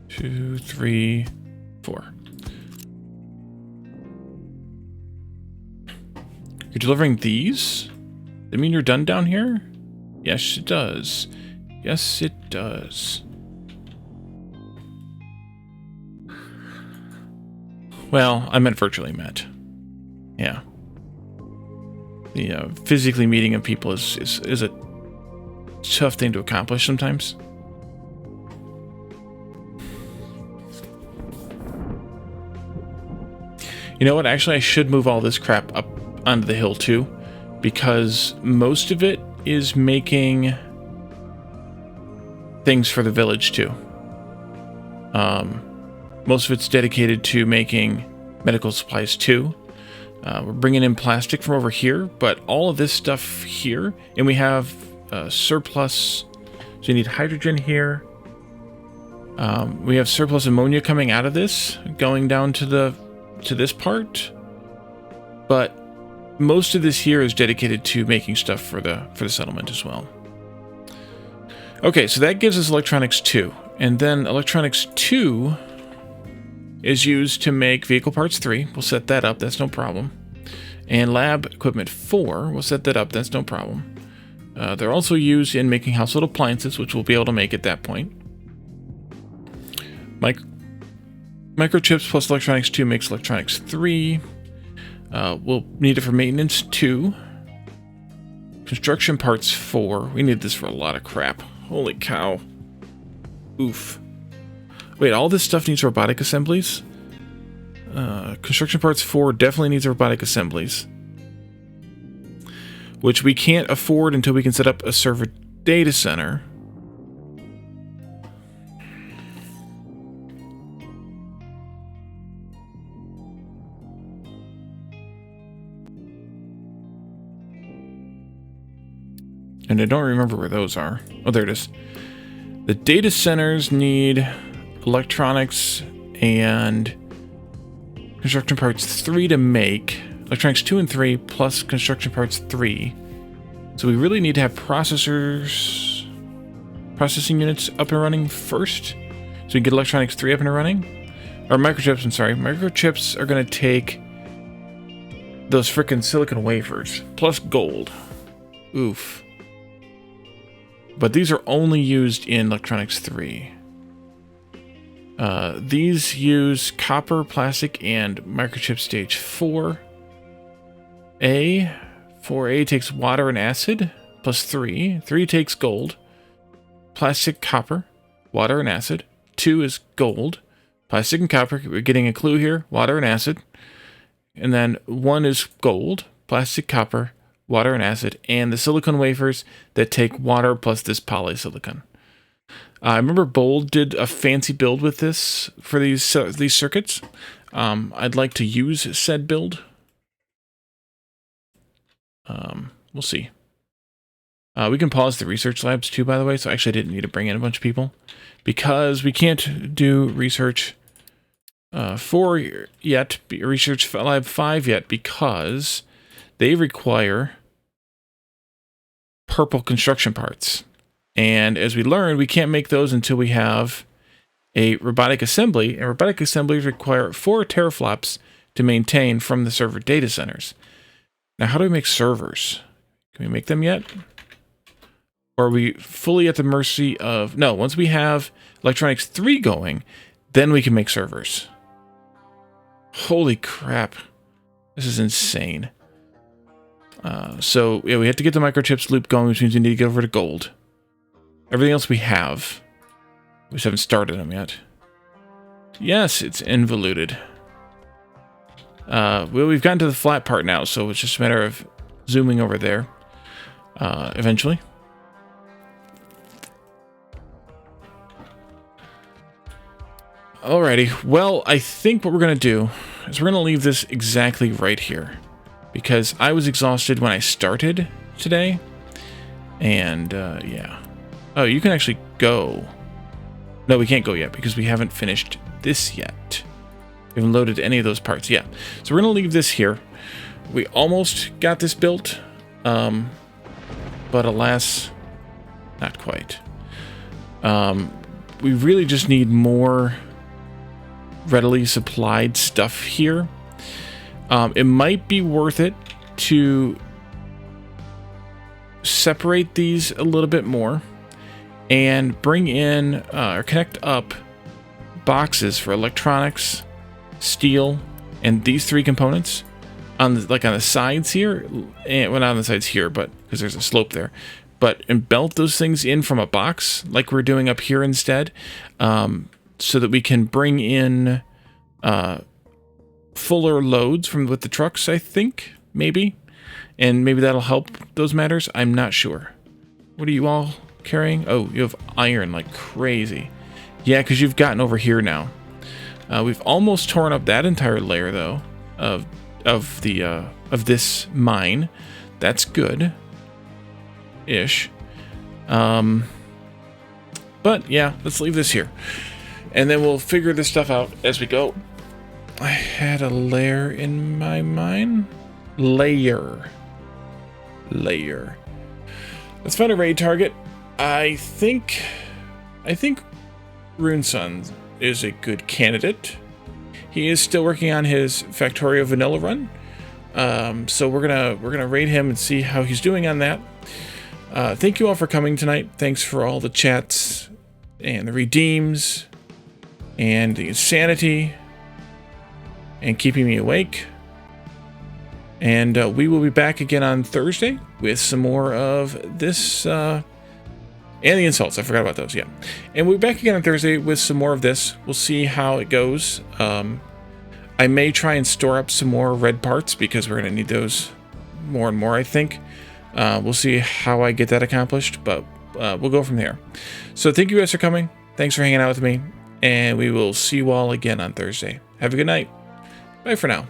2, 3, 4. You're delivering these? Does that mean you're done down here? Yes, it does. Yes, it does. Well, I meant virtually met. Yeah. The physically meeting of people is a tough thing to accomplish sometimes. You know what? Actually, I should move all this crap up onto the hill too, because most of it is making things for the village too. Most of it's dedicated to making medical supplies too. We're bringing in plastic from over here, but all of this stuff here, and we have surplus. So you need hydrogen here. We have surplus ammonia coming out of this, going down to this part. But most of this here is dedicated to making stuff for the settlement as well. Okay, so that gives us electronics 2, and then electronics 2 is used to make vehicle parts 3. We'll set that up, that's no problem. And lab equipment 4, we'll set that up, that's no problem. They're also used in making household appliances, which we'll be able to make at that point. Microchips plus electronics 2 makes electronics 3. We'll need it for maintenance 2. Construction parts 4. We need this for a lot of crap. Holy cow. Oof. Wait, all this stuff needs robotic assemblies? Construction parts 4 definitely needs robotic assemblies. Which we can't afford until we can set up a server data center. And I don't remember where those are. Oh, there it is. The data centers need electronics and construction parts 3 to make. Electronics 2 and 3 plus construction parts 3. So we really need to have processing units up and running first. So we can get electronics 3 up and running. Or microchips, I'm sorry. Microchips are going to take those frickin' silicon wafers plus gold. Oof. But these are only used in electronics 3. These use copper, plastic, and microchip stage 4. 4A takes water and acid, plus 3. 3 takes gold, plastic, copper, water, and acid. 2 is gold, plastic, and copper. We're getting a clue here, water and acid. And then 1 is gold, plastic, copper, water, and acid. And the silicon wafers that take water plus this polysilicon. I remember Bold did a fancy build with this for these circuits. I'd like to use said build. We'll see. We can pause the research labs too, by the way. So actually I didn't need to bring in a bunch of people because we can't do research 4 yet, research lab 5 yet, because they require purple construction parts. And as we learned, we can't make those until we have a robotic assembly, and robotic assemblies require 4 teraflops to maintain from the server data centers. Now, how do we make servers? Can we make them yet? Or are we fully at the mercy of... No, once we have electronics 3 going, then we can make servers. Holy crap. This is insane. So, yeah, we have to get the microchips loop going, which means we need to go over to gold. Everything else we have. We just haven't started them yet. Yes, it's involuted. Well, we've gotten to the flat part now, so it's just a matter of zooming over there. Eventually. Alrighty, well, I think what we're going to do is we're going to leave this exactly right here. Because I was exhausted when I started today. And, yeah. Oh, you can actually go. No, we can't go yet because we haven't finished this yet. We haven't loaded any of those parts. Yeah. So we're going to leave this here. We almost got this built. But alas, not quite. We really just need more readily supplied stuff here. It might be worth it to separate these a little bit more and bring in or connect up boxes for electronics, steel, and these 3 components on the, on the sides here, and well, not on the sides here, but because there's a slope there, and belt those things in from a box like we're doing up here instead, so that we can bring in fuller loads with the trucks, I think, maybe. And maybe that'll help those matters. I'm not sure. What are you all carrying? Oh, you have iron like crazy. Yeah, because you've gotten over here now. We've almost torn up that entire layer, though, of this mine. That's good. Ish. But, yeah, let's leave this here. And then we'll figure this stuff out as we go. I had a layer in my mind. Layer. Let's find a raid target. I think Runesun is a good candidate. He is still working on his Factorio vanilla run. So we're gonna raid him and see how he's doing on that. Thank you all for coming tonight. Thanks for all the chats and the redeems and the insanity and keeping me awake. And we will be back again on Thursday with some more of this, and the insults. I forgot about those, yeah. And we'll be back again on Thursday with some more of this. We'll see how it goes. I may try and store up some more red parts because we're going to need those more and more, I think. We'll see how I get that accomplished, but we'll go from there. So thank you guys for coming. Thanks for hanging out with me. And we will see you all again on Thursday. Have a good night. Bye for now.